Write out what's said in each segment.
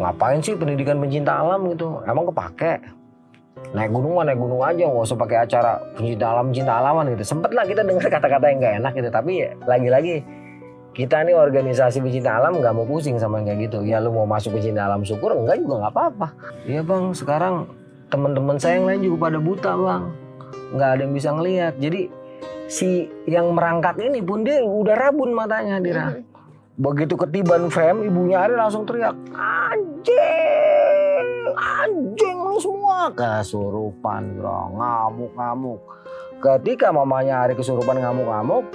ngapain sih pendidikan pencinta alam gitu, emang kepake? Naik gunung mah naik gunung aja, nggak usah pakai acara pencinta alaman gitu. Sempet lah kita dengar kata-kata yang nggak enak gitu, tapi ya, lagi-lagi kita nih organisasi pencinta alam nggak mau pusing sama yang kayak gitu. Ya lu mau masuk pencinta alam syukur, enggak juga nggak apa-apa. Iya bang, sekarang teman-teman saya yang lain juga pada buta bang, nggak ada yang bisa ngelihat. Jadi si yang merangkak ini pun dia udah rabun matanya Dira. Begitu ketiban frame, ibunya ada langsung teriak, anjing lu semua, kesurupan bro, ngamuk-ngamuk. Ketika mamanya Ari kesurupan ngamuk-ngamuk,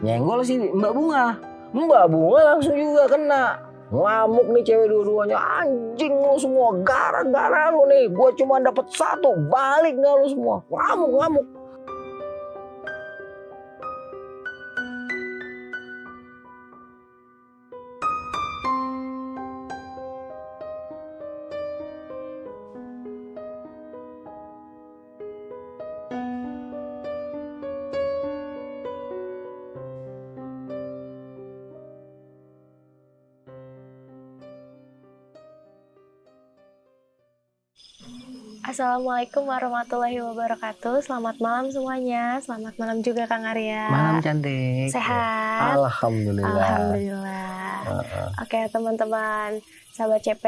nyenggol si Mbak Bunga langsung juga kena. Ngamuk nih cewek dua-duanya, anjing lu semua, gara-gara lu nih gue cuma dapat satu, balik gak lu semua, ngamuk-ngamuk. Assalamualaikum warahmatullahi wabarakatuh. Selamat malam semuanya. Selamat malam juga Kang Arya. Malam cantik. Sehat? Alhamdulillah. Oke teman-teman, sahabat CP,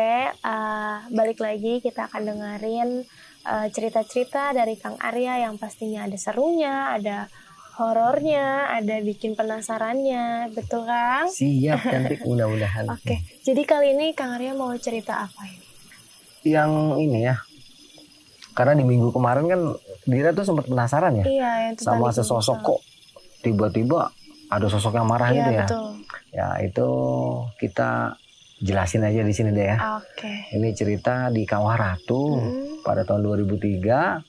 balik lagi kita akan dengerin cerita-cerita dari Kang Arya yang pastinya ada serunya, ada horornya, ada bikin penasarannya. Betul Kang? Siap cantik, mudah-mudahan. Oke, jadi kali ini Kang Arya mau cerita apa ini? Yang ini ya, karena di minggu kemarin kan Dira tuh sempat penasaran ya, iya, yang sama sesosok kok tiba-tiba ada sosok yang marah gitu ya. Betul. Ya itu kita jelasin aja di sini deh ya. Oke. Ini cerita di Kawah Ratu pada tahun 2003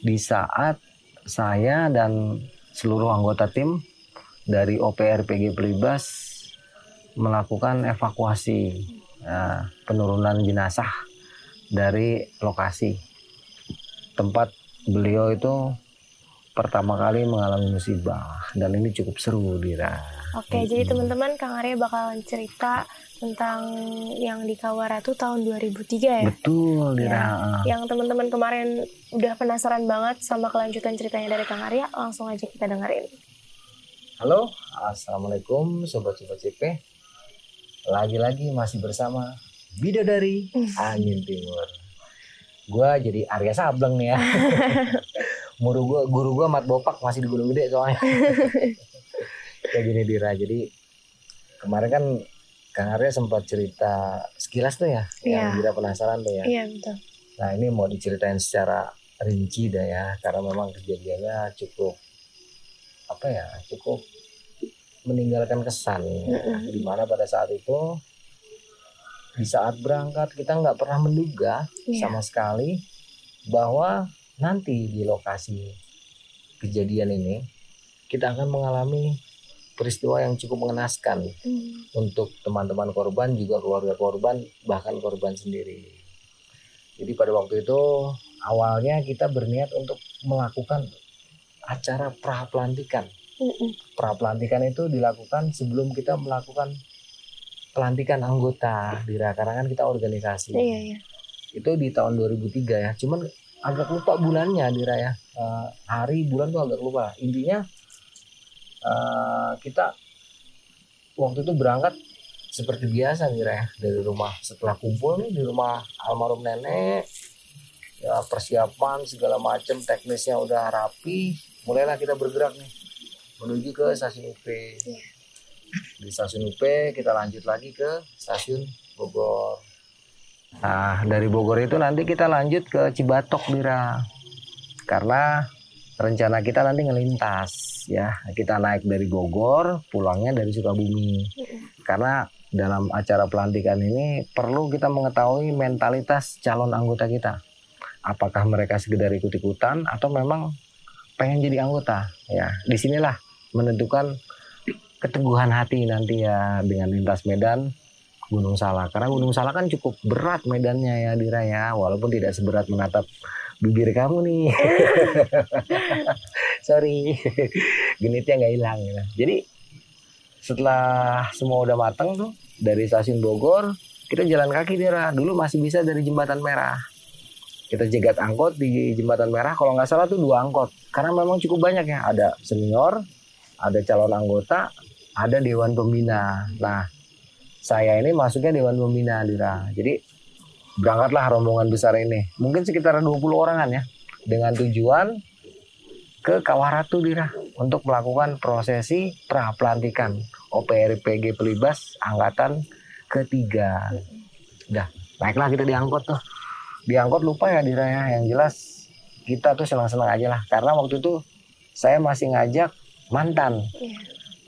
di saat saya dan seluruh anggota tim dari OPRPG Pelibas melakukan evakuasi penurunan jenazah dari lokasi tempat beliau itu pertama kali mengalami musibah, dan ini cukup seru Dira. Oke, jadi teman-teman Kang Arya bakalan cerita tentang yang di Kawah Ratu tahun 2003 ya? Betul Dira. Ya, yang teman-teman kemarin udah penasaran banget sama kelanjutan ceritanya dari Kang Arya, langsung aja kita dengerin. Halo, assalamualaikum sobat-sobat CP. Lagi-lagi masih bersama Bidadari Angin Timur. Gua jadi Arya Sableng nih ya. Guru gua Mat Bopak masih di Gunung Gede soalnya. Kayak gini Dira. Jadi kemarin kan Kang Arya sempat cerita sekilas tuh ya, yang Dira penasaran tuh ya. Iya betul. Nah ini mau diceritain secara rinci dah ya, karena memang kejadiannya cukup cukup meninggalkan kesan ya. Dimana pada saat itu, di saat berangkat kita nggak pernah menduga sama sekali bahwa nanti di lokasi kejadian ini kita akan mengalami peristiwa yang cukup mengenaskan untuk teman-teman korban, juga keluarga korban, bahkan korban sendiri. Jadi pada waktu itu awalnya kita berniat untuk melakukan acara prapelantikan. Prapelantikan itu dilakukan sebelum kita melakukan pelantikan anggota Dira, karena kan kita organisasi. Iya. Itu di tahun 2003 ya. Cuman agak lupa bulannya Dira ya. Hari bulan tuh agak lupa. Intinya kita waktu itu berangkat seperti biasa Dira ya, dari rumah. Setelah kumpul nih di rumah almarhum nenek, ya persiapan segala macam teknisnya udah rapi, mulailah kita bergerak nih menuju ke stasiun UP. Di stasiun UP kita lanjut lagi ke stasiun Bogor. Nah dari Bogor itu nanti kita lanjut ke Cibatok Dira, karena rencana kita nanti ngelintas ya, kita naik dari Bogor, pulangnya dari Sukabumi. Karena dalam acara pelantikan ini perlu kita mengetahui mentalitas calon anggota kita, apakah mereka sekedar ikut-ikutan atau memang pengen jadi anggota ya. Disinilah menentukan keteguhan hati nanti ya, dengan lintas medan Gunung Salak. Karena Gunung Salak kan cukup berat medannya ya Dira ya, walaupun tidak seberat menatap bibir kamu nih. Sorry, genitnya nggak hilang ya. Jadi setelah semua udah matang tuh, dari stasiun Bogor kita jalan kaki Dira. Dulu masih bisa dari Jembatan Merah. Kita jegat angkot di Jembatan Merah, kalau nggak salah tuh 2 angkot. Karena memang cukup banyak ya, ada senior, ada calon anggota, ada dewan pembina. Nah, saya ini masuknya dewan pembina Dira. Jadi berangkatlah rombongan besar ini. Mungkin sekitar 20 orangan ya. Dengan tujuan ke Kawaratu Dira untuk melakukan prosesi prapelantikan OPRPG Pelibas angkatan ketiga. Udah, naiklah kita diangkut tuh. Diangkut lupa ya Dira ya, yang jelas kita tuh senang-senang aja lah. Karena waktu itu saya masih ngajak mantan.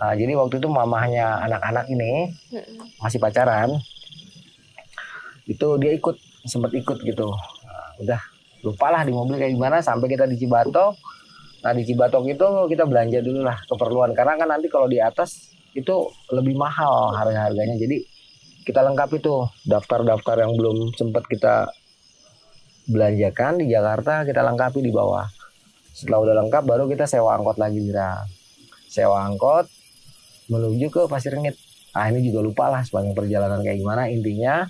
Nah, jadi waktu itu mamahnya anak-anak ini masih pacaran. Itu dia sempat ikut gitu. Nah, udah lupalah di mobil kayak gimana sampai kita di Cibatok. Nah di Cibatok itu kita belanja dulu lah keperluan, karena kan nanti kalau di atas itu lebih mahal harganya. Jadi kita lengkapi tuh daftar-daftar yang belum sempat kita belanjakan di Jakarta, kita lengkapi di bawah. Setelah udah lengkap baru kita sewa angkot lagi Dira. Sewa angkot menuju ke Pasir Rengit. Nah ini juga lupa lah sepanjang perjalanan kayak gimana. Intinya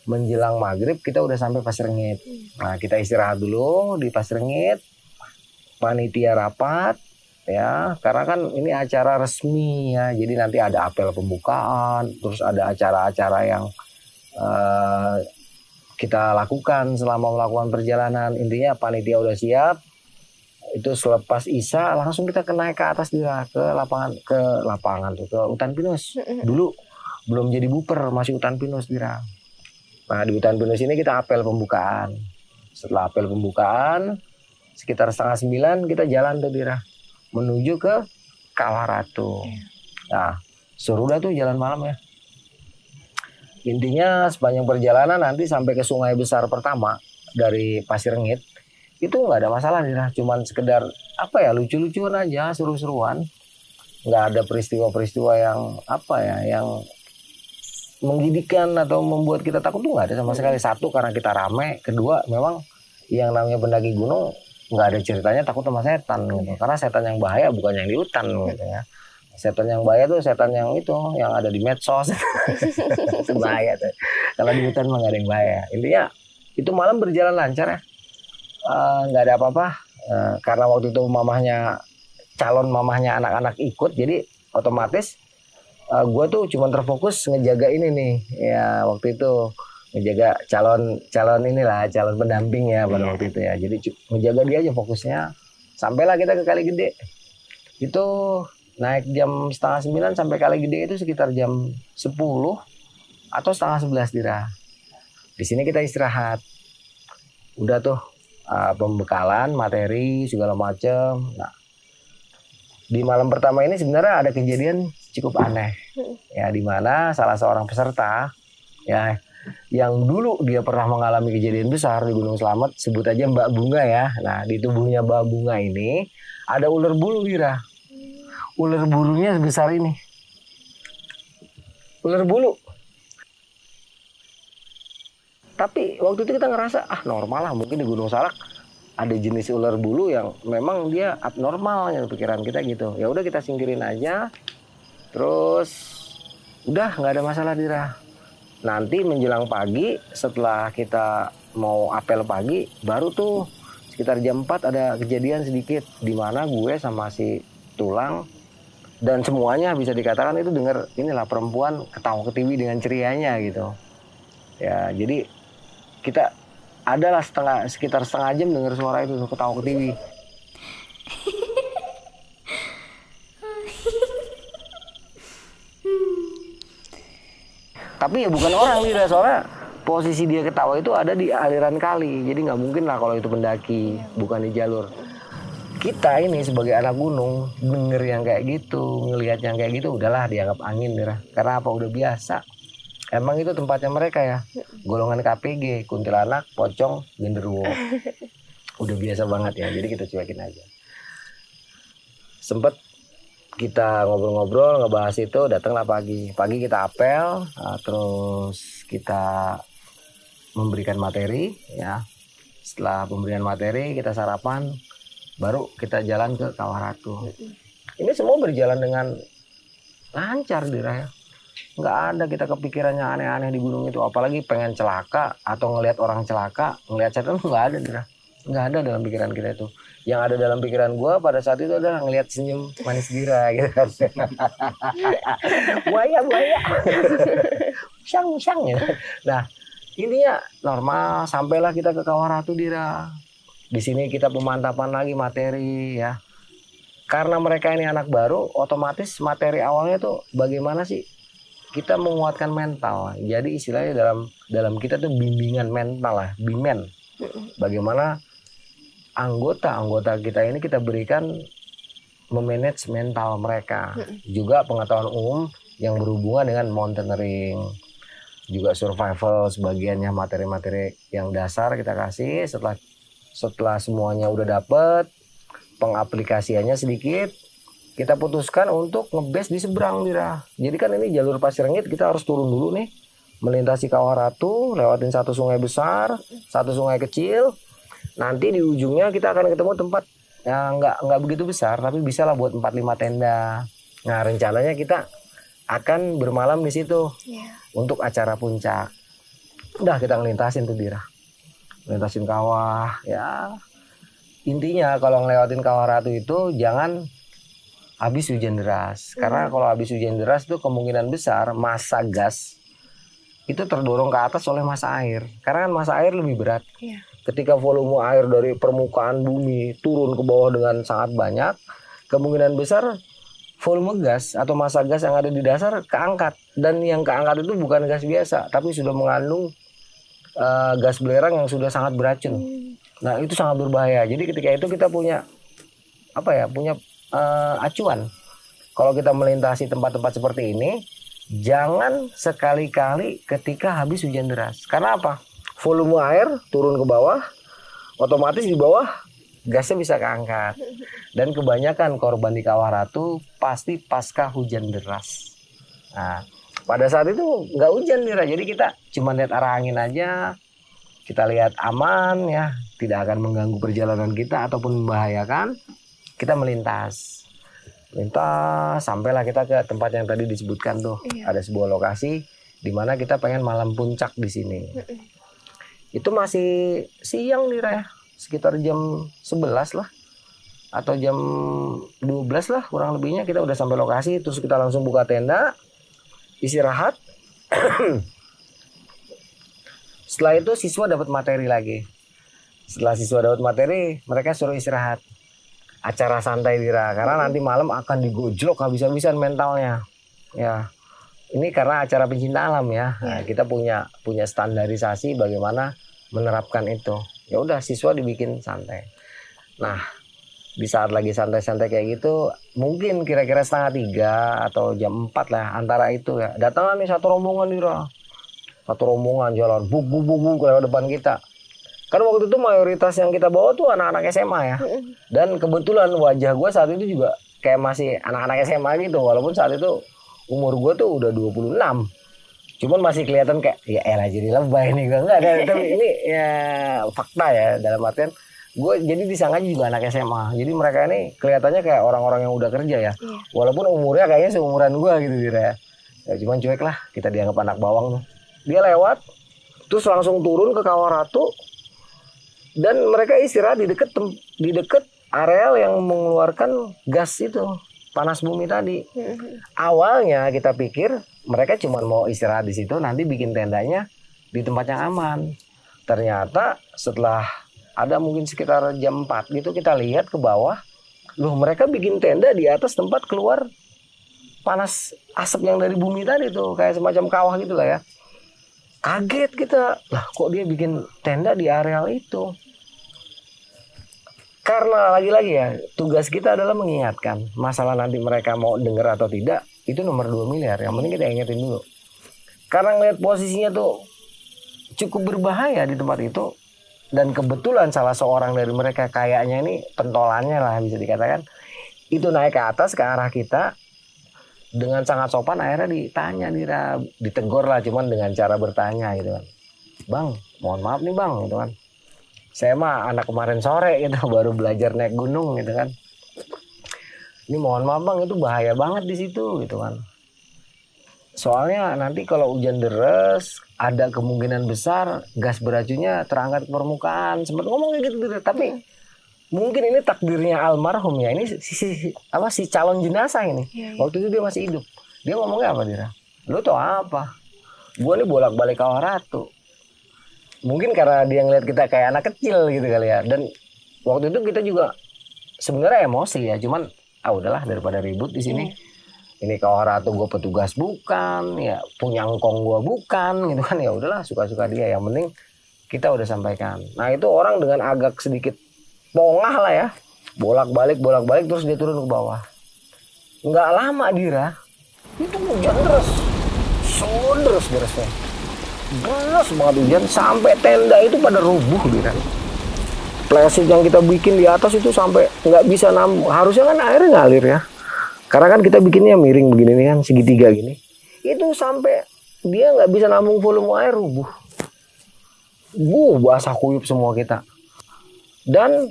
menjelang maghrib kita udah sampai Pasir Rengit. Nah kita istirahat dulu di Pasir Rengit. Panitia rapat ya, karena kan ini acara resmi ya, jadi nanti ada apel pembukaan, terus ada acara-acara yang kita lakukan selama melakukan perjalanan. Intinya panitia udah siap, itu selepas Isya langsung kita naik ke atas Dira, ke lapangan tuh, ke Hutan Pinus. Dulu belum jadi Buper, masih Hutan Pinus Dira. Nah di Hutan Pinus ini kita apel pembukaan. Setelah apel pembukaan sekitar 8:30 kita jalan tuh Dira menuju ke Kawaratu. Nah seru dah tuh jalan malam ya. Intinya sepanjang perjalanan nanti sampai ke Sungai Besar pertama dari Pasir Rengit itu nggak ada masalah Dira, cuman sekedar apa ya, lucu-lucuan aja, seru-seruan. Nggak ada peristiwa-peristiwa yang apa ya, yang menggigitkan atau membuat kita takut tuh nggak ada sama sekali. Satu, karena kita rame. Kedua, memang yang namanya pendaki gunung nggak ada ceritanya takut sama setan gitu. Karena setan yang bahaya bukan yang di hutan gitu ya. Setan yang bahaya tuh setan yang itu yang ada di medsos. Itu bahaya tuh. Kalau di hutan mah nggak ada yang bahaya. Intinya itu malam berjalan lancar ya. Nggak ada apa-apa. Karena waktu itu calon mamahnya anak-anak ikut, jadi otomatis gue tuh cuma terfokus ngejaga ini nih ya, waktu itu ngejaga calon inilah, calon pendamping ya pada waktu itu ya. Jadi ngejaga dia aja fokusnya. Sampailah kita ke Kali Gede. Itu naik jam 8:30 sampai Kali Gede itu sekitar jam 10 atau 10:30 Dira. Di sini kita istirahat. Udah tuh pembekalan, materi segala macam. Nah, di malam pertama ini sebenarnya ada kejadian cukup aneh. Ya, di mana salah seorang peserta ya yang dulu dia pernah mengalami kejadian besar di Gunung Slamet, sebut aja Mbak Bunga ya. Nah, di tubuhnya Mbak Bunga ini ada ular bulu Dira. Ular bulunya sebesar ini. Ular bulu. Tapi waktu itu kita ngerasa normal lah, mungkin di Gunung Salak ada jenis ular bulu yang memang dia abnormal ya, pikiran kita gitu. Ya udah kita singkirin aja. Terus udah nggak ada masalah Dira. Nanti menjelang pagi setelah kita mau apel pagi baru tuh sekitar jam 4 ada kejadian sedikit di mana gue sama si Tulang dan semuanya bisa dikatakan itu dengar inilah perempuan ketawa ketiwi dengan cerianya gitu. Ya, jadi kita adalah sekitar setengah jam dengar suara itu ketawa ketiwi. Tapi ya bukan orang Dira, soalnya posisi dia ketawa itu ada di aliran kali. Jadi nggak mungkin lah kalau itu pendaki, bukan di jalur. Kita ini sebagai anak gunung, denger yang kayak gitu, ngelihat yang kayak gitu, udahlah dianggap angin Dira. Karena apa, udah biasa. Emang itu tempatnya mereka ya, golongan KPG, kuntilanak, pocong, genderuwo. Udah biasa banget ya, jadi kita cuekin aja. Sempet kita ngobrol-ngobrol, ngebahas itu, datanglah pagi kita apel, terus kita memberikan materi ya. Setelah pemberian materi kita sarapan, baru kita jalan ke Kawaratu. Ini semua berjalan dengan lancar Dira ya. nggak ada kita kepikirannya aneh-aneh di gunung itu, apalagi pengen celaka atau ngelihat orang celaka, ngelihat setan, nggak ada Dira. Nggak ada dalam pikiran kita itu. Yang ada dalam pikiran gue pada saat itu adalah ngelihat senyum manis Dira gitu kan. buaya syang gitu. Nah intinya normal, sampailah kita ke Kawah Ratu Dira. Di sini kita pemantapan lagi materi ya. Karena mereka ini anak baru, otomatis materi awalnya tuh bagaimana sih kita menguatkan mental. Jadi istilahnya dalam kita tuh bimbingan mental lah, bimen. Bagaimana anggota kita ini kita berikan memanage mental mereka. Juga pengetahuan umum yang berhubungan dengan mountaineering, juga survival, sebagiannya materi-materi yang dasar kita kasih. Setelah semuanya udah dapet, pengaplikasiannya sedikit, kita putuskan untuk ngebase di seberang Dira. Jadi kan ini jalur Pasir Rengit, kita harus turun dulu nih, melintasi Kawah Ratu, lewatin satu sungai besar, satu sungai kecil. Nanti di ujungnya kita akan ketemu tempat yang nggak begitu besar, tapi bisa lah buat 4-5 tenda. Nah rencananya kita akan bermalam di situ untuk acara puncak. Udah kita ngelintasin tuh Dira, lintasin kawah ya. Intinya kalau ngelewatin Kawah Ratu itu jangan habis hujan deras. Karena kalau habis hujan deras itu kemungkinan besar massa gas itu terdorong ke atas oleh massa air. Karena kan massa air lebih berat. Ketika volume air dari permukaan bumi turun ke bawah dengan sangat banyak, kemungkinan besar volume gas atau massa gas yang ada di dasar keangkat. Dan yang keangkat itu bukan gas biasa, tapi sudah mengandung gas belerang yang sudah sangat beracun. Nah itu sangat berbahaya. Jadi ketika itu kita punya acuan. Kalau kita melintasi tempat-tempat seperti ini, jangan sekali-kali ketika habis hujan deras. Karena apa? Volume air turun ke bawah, otomatis di bawah gasnya bisa keangkat. Dan kebanyakan korban di Kawah Ratu pasti pasca hujan deras. Nah pada saat itu nggak hujan Dira, jadi kita cuma lihat arah angin aja. Kita lihat aman ya, tidak akan mengganggu perjalanan kita ataupun membahayakan. Kita melintas sampailah kita ke tempat yang tadi disebutkan tuh. Ada sebuah lokasi di mana kita pengen malam puncak di sini. Itu masih siang Dira ya, sekitar jam 11 lah atau jam 12 lah kurang lebihnya kita udah sampai lokasi. Terus kita langsung buka tenda, istirahat. Setelah itu siswa dapat materi lagi. Setelah siswa dapat materi, mereka suruh istirahat. Acara santai Dira, karena nanti malam akan digojlok habis-habisan mentalnya. Ya, ini karena acara pencinta alam ya. Nah, kita punya standarisasi bagaimana menerapkan itu. Ya udah, siswa dibikin santai. Nah, di saat lagi santai-santai kayak gitu, mungkin kira-kira 2:30 atau jam 4 lah antara itu ya. Datang nih satu rombongan Dira. Satu rombongan jalan buk lewat depan kita. Karena waktu itu mayoritas yang kita bawa tuh anak-anak SMA ya. Dan kebetulan wajah gue saat itu juga kayak masih anak-anak SMA gitu. Walaupun saat itu umur gue tuh udah 26. Cuman masih kelihatan kayak ya elah jadi lebay nih gue. Enggak ada. Tapi ini ya fakta ya, dalam artian gue jadi disangka juga anak SMA. Jadi mereka ini kelihatannya kayak orang-orang yang udah kerja ya. Walaupun umurnya kayaknya seumuran gue gitu Dira. Ya cuman cuek lah, kita dianggap anak bawang tuh. Dia lewat, terus langsung turun ke Kawah Ratu, dan mereka istirahat di dekat areal yang mengeluarkan gas itu, panas bumi tadi. Awalnya kita pikir mereka cuma mau istirahat di situ, nanti bikin tendanya di tempat yang aman. Ternyata setelah ada mungkin sekitar jam 4 gitu kita lihat ke bawah, loh mereka bikin tenda di atas tempat keluar panas asap yang dari bumi tadi tuh, kayak semacam kawah gitu lah ya. Kaget kita, lah kok dia bikin tenda di areal itu. Karena lagi-lagi ya, tugas kita adalah mengingatkan. Masalah nanti mereka mau dengar atau tidak, itu nomor 2 miliar. Yang penting kita ingetin dulu. Karena ngeliat posisinya tuh cukup berbahaya di tempat itu. Dan kebetulan salah seorang dari mereka kayaknya ini pentolannya lah bisa dikatakan. Itu naik ke atas ke arah kita. Dengan sangat sopan akhirnya ditanya, ditegur lah, cuman dengan cara bertanya gitu kan. Bang, mohon maaf nih bang gitu kan. Saya mah anak kemarin sore gitu, baru belajar naik gunung gitu kan. Ini mohon maaf bang, itu bahaya banget di situ gitu kan. Soalnya nanti kalau hujan deras ada kemungkinan besar gas beracunnya terangkat ke permukaan. Sempat ngomong kayak gitu, Dira. Tapi mungkin ini takdirnya almarhum ya. Ini si calon jenazah ini. Iya, iya. Waktu itu dia masih hidup. Dia ngomongnya apa, Dira? Lu tau apa? Gua nih bolak-balik Kawah Ratu. Mungkin karena dia ngeliat kita kayak anak kecil gitu kali ya. Dan waktu itu kita juga sebenarnya emosi ya. Cuman udahlah daripada ribut di sini. Ini Kawah Ratu gue petugas bukan, ya punya engkong gue bukan gitu kan, ya udahlah suka-suka dia. Yang penting kita udah sampaikan. Nah itu orang dengan agak sedikit pongah lah ya, bolak-balik terus dia turun ke bawah. Nggak lama Dira, itu hujan deras, derasnya, deras banget hujan sampai tenda itu pada rubuh Dira. Plastik yang kita bikin di atas itu sampai nggak bisa nambung. Harusnya kan airnya ngalir ya. Karena kan kita bikinnya miring begini nih kan, segitiga gini. Itu sampai dia nggak bisa nambung volume air, rubuh. Basah kuyup semua kita. Dan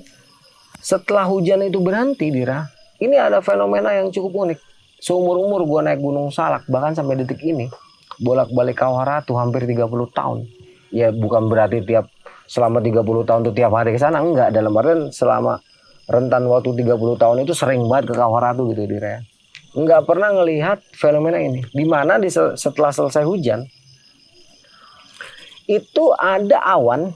setelah hujan itu berhenti, Dira, ini ada fenomena yang cukup unik. Seumur-umur gua naik Gunung Salak, bahkan sampai detik ini, bolak-balik Kawah Ratu hampir 30 tahun. Ya bukan berarti selama 30 tahun itu tiap hari ke sana, enggak. Dalam artian selama rentan waktu 30 tahun itu sering banget ke Kawah Ratu gitu, Dira. Nggak pernah ngelihat fenomena ini. Dimana setelah selesai hujan, itu ada awan.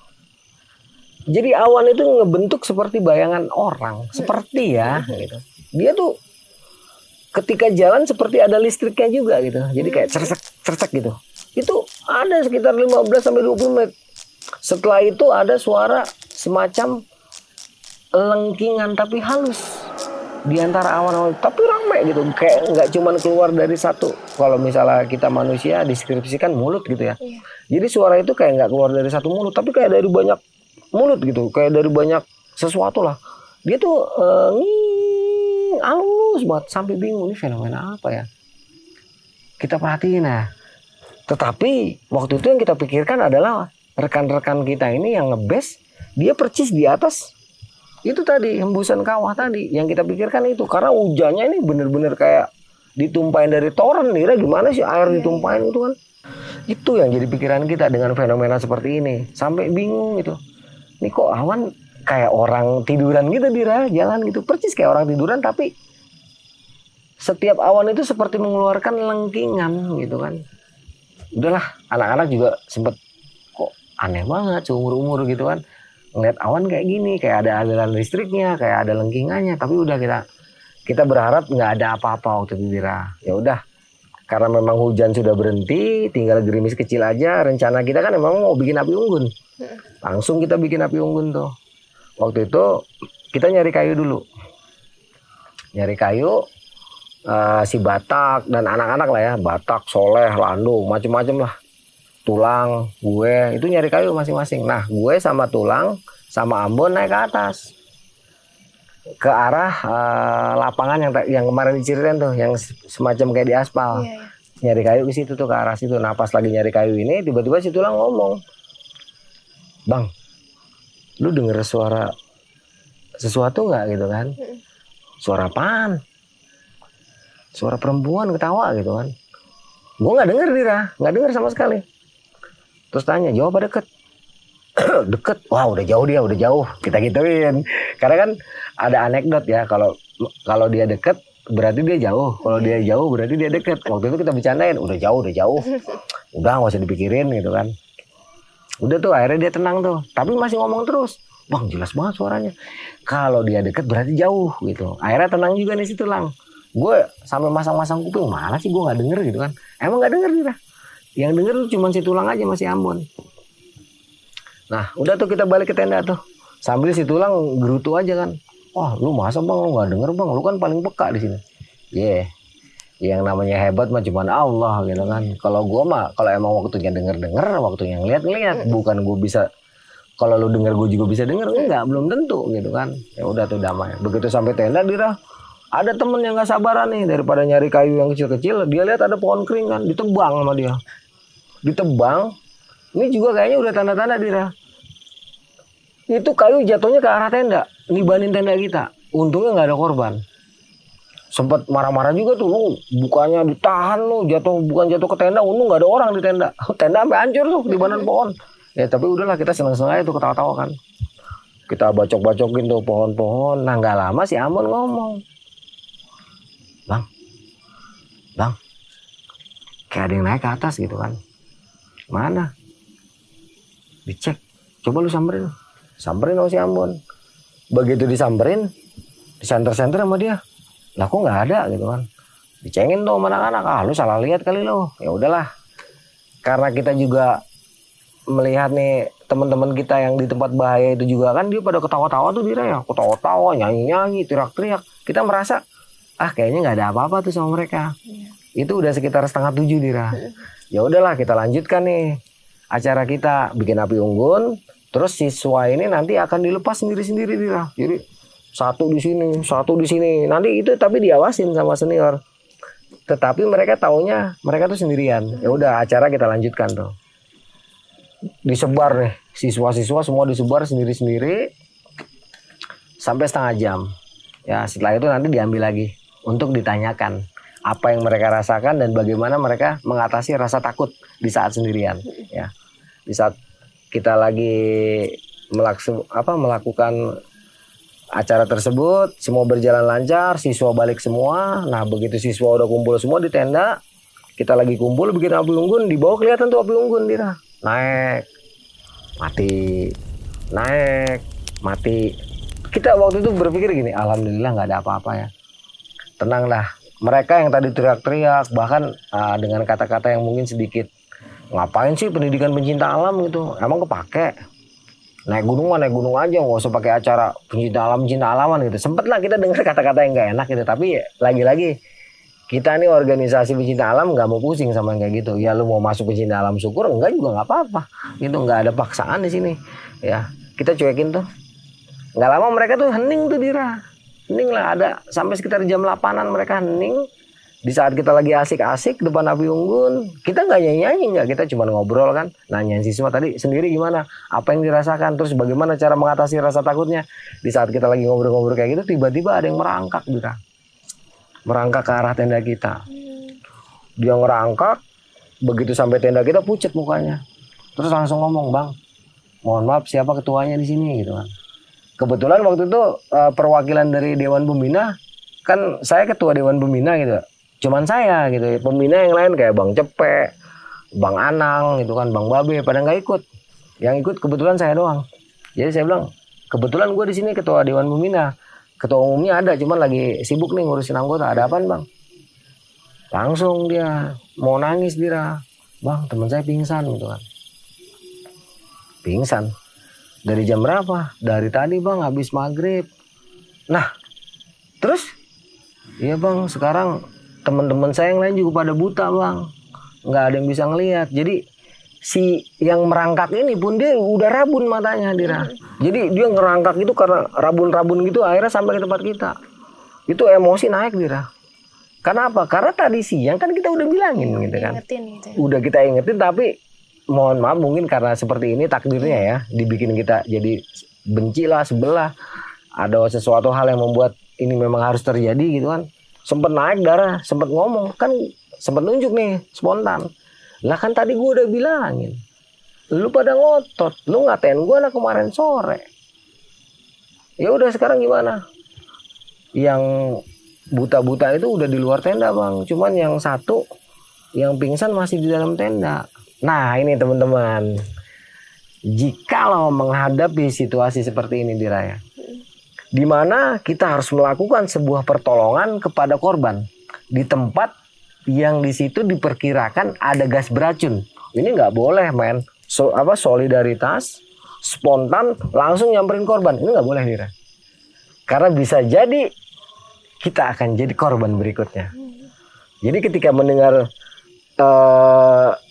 Jadi awan itu ngebentuk seperti bayangan orang. Seperti ya gitu. Dia tuh ketika jalan seperti ada listriknya juga gitu. Jadi kayak cercek gitu. Itu ada sekitar 15-20 menit. Setelah itu ada suara semacam lengkingan tapi halus di antara awan-awan, tapi ramai gitu, kayak nggak cuma keluar dari satu. Kalau misalnya kita manusia deskripsikan mulut gitu ya, jadi suara itu kayak nggak keluar dari satu mulut, tapi kayak dari banyak mulut gitu, kayak dari banyak sesuatu lah. Dia tuh halus banget, sampai bingung ini fenomena apa ya. Kita perhatiin ya. Tetapi waktu itu yang kita pikirkan adalah rekan-rekan kita ini yang ngebes, dia percis di atas itu tadi, hembusan kawah tadi. Yang kita pikirkan itu, karena hujannya ini bener-bener kayak ditumpahin dari toren. Nih gimana sih air ditumpahin itu kan. Itu yang jadi pikiran kita dengan fenomena seperti ini. Sampai bingung gitu. Ini kok awan kayak orang tiduran gitu, Dira, jalan gitu. Percis kayak orang tiduran, tapi setiap awan itu seperti mengeluarkan lengkingan gitu kan. Udahlah, anak-anak juga sempet kok aneh banget seumur-umur gitu kan. Ngeliat awan kayak gini, kayak ada aliran listriknya, kayak ada lengkingannya, tapi udah kita berharap nggak ada apa-apa waktu itu, Dira. Ya udah, karena memang hujan sudah berhenti, tinggal gerimis kecil aja. Rencana kita kan memang mau bikin api unggun, langsung kita bikin api unggun tuh. Waktu itu kita nyari kayu dulu, si Batak dan anak-anak lah ya, Batak, Soleh, Lando, macem-macem lah. Tulang, gue itu nyari kayu masing-masing. Nah, gue sama Tulang sama Ambon naik ke atas ke arah lapangan yang kemarin diceritain tuh, yang semacam kayak di aspal. Nyari kayu ke situ tuh, ke arah situ. Nah, pas lagi nyari kayu ini, tiba-tiba si Tulang ngomong, "Bang, lu denger suara sesuatu nggak gitu kan?" Suara apaan? Suara perempuan ketawa gitu kan. Gue nggak denger, Dira, nggak denger sama sekali. Terus tanya, jauh apa deket? Deket. Wah, udah jauh dia, udah jauh. Kita gituin. Karena kan ada anekdot ya, kalau dia deket berarti dia jauh. Kalau dia jauh berarti dia deket. Waktu itu kita bercandain, udah jauh. Udah nggak usah dipikirin gitu kan. Udah tuh akhirnya dia tenang tuh. Tapi masih ngomong terus. Bang, jelas banget suaranya. Kalau dia deket berarti jauh gitu. Akhirnya tenang juga nih si Tulang. Gue sampai masang-masang kuping, mana sih gue nggak denger gitu kan. Emang nggak denger dia. Yang denger tuh cuma si Tulang aja, masih Ambon. Nah, udah tuh kita balik ke tenda tuh. Sambil si Tulang gerutu aja kan. Wah, lu masa Bang, lu nggak denger Bang? Lu kan paling peka di sini. Yang namanya hebat mah cuma Allah gitu kan. Kalau gue mah, kalau emang waktunya denger, waktunya ngeliat. Bukan gue bisa, kalau lu denger gue juga bisa denger. Enggak, belum tentu gitu kan. Ya udah tuh damai. Begitu sampai tenda, Dira, ada temen yang nggak sabaran nih, daripada nyari kayu yang kecil-kecil, dia lihat ada pohon kering kan, ditebang sama dia. Ditebang, ini juga kayaknya udah tanda-tanda, Dira. Itu kayu jatuhnya ke arah tenda, nibanin tenda kita. Untungnya nggak ada korban. Sempat marah-marah juga tuh, lu bukannya ditahan lu, bukan jatuh ke tenda, untung nggak ada orang di tenda. Tenda sampai hancur tuh di badan pohon. Ya tapi udahlah, kita seneng-seneng aja tuh, ketawa-tawa kan. Kita bacok-bacokin tuh pohon-pohon. Nah nggak lama si Ambon ngomong, bang, kayak ada yang naik ke atas gitu kan. Mana? Dicek, coba lu samperin sama si Ambon. Begitu disamperin, disenter-senter sama dia, lah kok nggak ada gitu kan. Dicengin tuh sama anak-anak, lu salah lihat kali lo. Ya udahlah, karena kita juga melihat nih teman-teman kita yang di tempat bahaya itu juga kan, dia pada ketawa-tawa tuh, dia ya ketawa-tawa, nyanyi-nyanyi, teriak-teriak. Kita merasa kayaknya nggak ada apa-apa tuh sama mereka. Itu udah sekitar 6:30 Dira. Ya udahlah, kita lanjutkan nih acara kita, bikin api unggun. Terus siswa ini nanti akan dilepas sendiri-sendiri Dira. Jadi satu di sini. Nanti itu tapi diawasin sama senior. Tetapi mereka taunya mereka tuh sendirian. Ya udah, acara kita lanjutkan tuh. Disebar nih, siswa-siswa semua disebar sendiri-sendiri sampai setengah jam. Ya setelah itu nanti diambil lagi untuk ditanyakan apa yang mereka rasakan dan bagaimana mereka mengatasi rasa takut di saat sendirian. Ya, di saat kita lagi melakukan acara tersebut, semua berjalan lancar, siswa balik semua. Nah begitu siswa udah kumpul semua di tenda, kita lagi kumpul bikin api unggun, di bawah kelihatan tuh api unggun Dira. Naik, mati. Kita waktu itu berpikir gini, alhamdulillah nggak ada apa-apa ya. Tenanglah. Mereka yang tadi teriak-teriak, bahkan dengan kata-kata yang mungkin sedikit, ngapain sih pendidikan pencinta alam gitu, emang kepake. Naik gunung aja, nggak usah pakai acara pencinta alaman gitu. Sempet lah kita dengar kata-kata yang nggak enak gitu, tapi lagi-lagi kita nih organisasi pencinta alam nggak mau pusing sama yang kayak gitu. Ya lu mau masuk pencinta alam syukur, enggak juga nggak apa-apa. Gitu, nggak ada paksaan di sini. Ya kita cuekin tuh. Nggak lama mereka tuh hening tuh Dira. Hening lah, ada sampai sekitar jam 8-an mereka hening. Di saat kita lagi asik-asik depan api unggun, kita nggak nyanyi-nyanyi, nggak, kita cuma ngobrol kan. Nanyain siswa tadi sendiri gimana, apa yang dirasakan, terus bagaimana cara mengatasi rasa takutnya. Di saat kita lagi ngobrol-ngobrol kayak gitu, tiba-tiba ada yang merangkak Dira. Merangkak ke arah tenda kita. Dia ngerangkak, begitu sampai tenda kita pucet mukanya. Terus langsung ngomong, bang, mohon maaf siapa ketuanya di sini gitu kan. Kebetulan waktu itu perwakilan dari Dewan Pembina, kan saya ketua Dewan Pembina gitu. Cuman saya gitu, pembina yang lain kayak Bang Cepe, Bang Anang gitu kan, Bang Babe pada nggak ikut. Yang ikut kebetulan saya doang. Jadi saya bilang, kebetulan gue di sini ketua Dewan Pembina. Ketua umumnya ada, cuman lagi sibuk nih ngurusin anggota. Ada apaan bang? Langsung dia mau nangis Dira. Bang, teman saya pingsan gitu kan. Pingsan? Dari jam berapa? Dari tadi bang, habis maghrib. Nah, terus? Iya bang, sekarang teman-teman saya yang lain juga pada buta bang. Nggak ada yang bisa ngelihat. Jadi si yang merangkak ini pun dia udah rabun matanya Dira. Jadi dia ngerangkak itu karena rabun-rabun gitu, akhirnya sampai ke tempat kita. Itu emosi naik Dira. Karena apa? Karena tadi siang kan kita udah bilangin gitu kan. Gitu ya. Udah kita ingetin, tapi mohon maaf mungkin karena seperti ini takdirnya ya, dibikin kita jadi benci lah, sebelah. Ada sesuatu hal yang membuat ini memang harus terjadi gitu kan. Sempet naik darah, sempet ngomong, kan sempet nunjuk nih, spontan. Lah kan tadi gue udah bilangin, lu pada ngotot, lu ngatain gue lah kemarin sore. Ya udah sekarang gimana? Yang buta-buta itu udah di luar tenda bang, cuman yang satu, yang pingsan masih di dalam tenda. Nah ini teman-teman, jikalau menghadapi situasi seperti ini Dira ya, di mana kita harus melakukan sebuah pertolongan kepada korban di tempat yang di situ diperkirakan ada gas beracun. Ini nggak boleh men. Solidaritas spontan langsung nyamperin korban. Ini nggak boleh Dira. Karena bisa jadi kita akan jadi korban berikutnya. Jadi ketika mendengar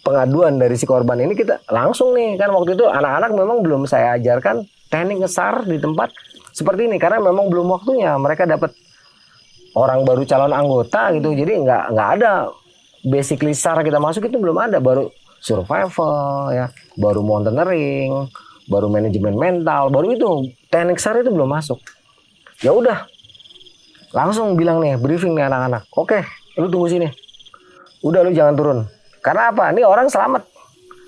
pengaduan dari si korban ini, kita langsung nih, kan waktu itu anak-anak memang belum saya ajarkan teknik ngesar di tempat seperti ini karena memang belum waktunya. Mereka dapat orang baru calon anggota gitu, jadi nggak ada basically SAR kita masuk itu belum ada, baru survival ya, baru mountaineering, baru manajemen mental, baru itu teknik SAR itu belum masuk. Ya udah, Langsung bilang nih, briefing nih anak-anak. Oke, lu tunggu sini. Udah lu jangan turun. Karena apa? Ini orang selamat.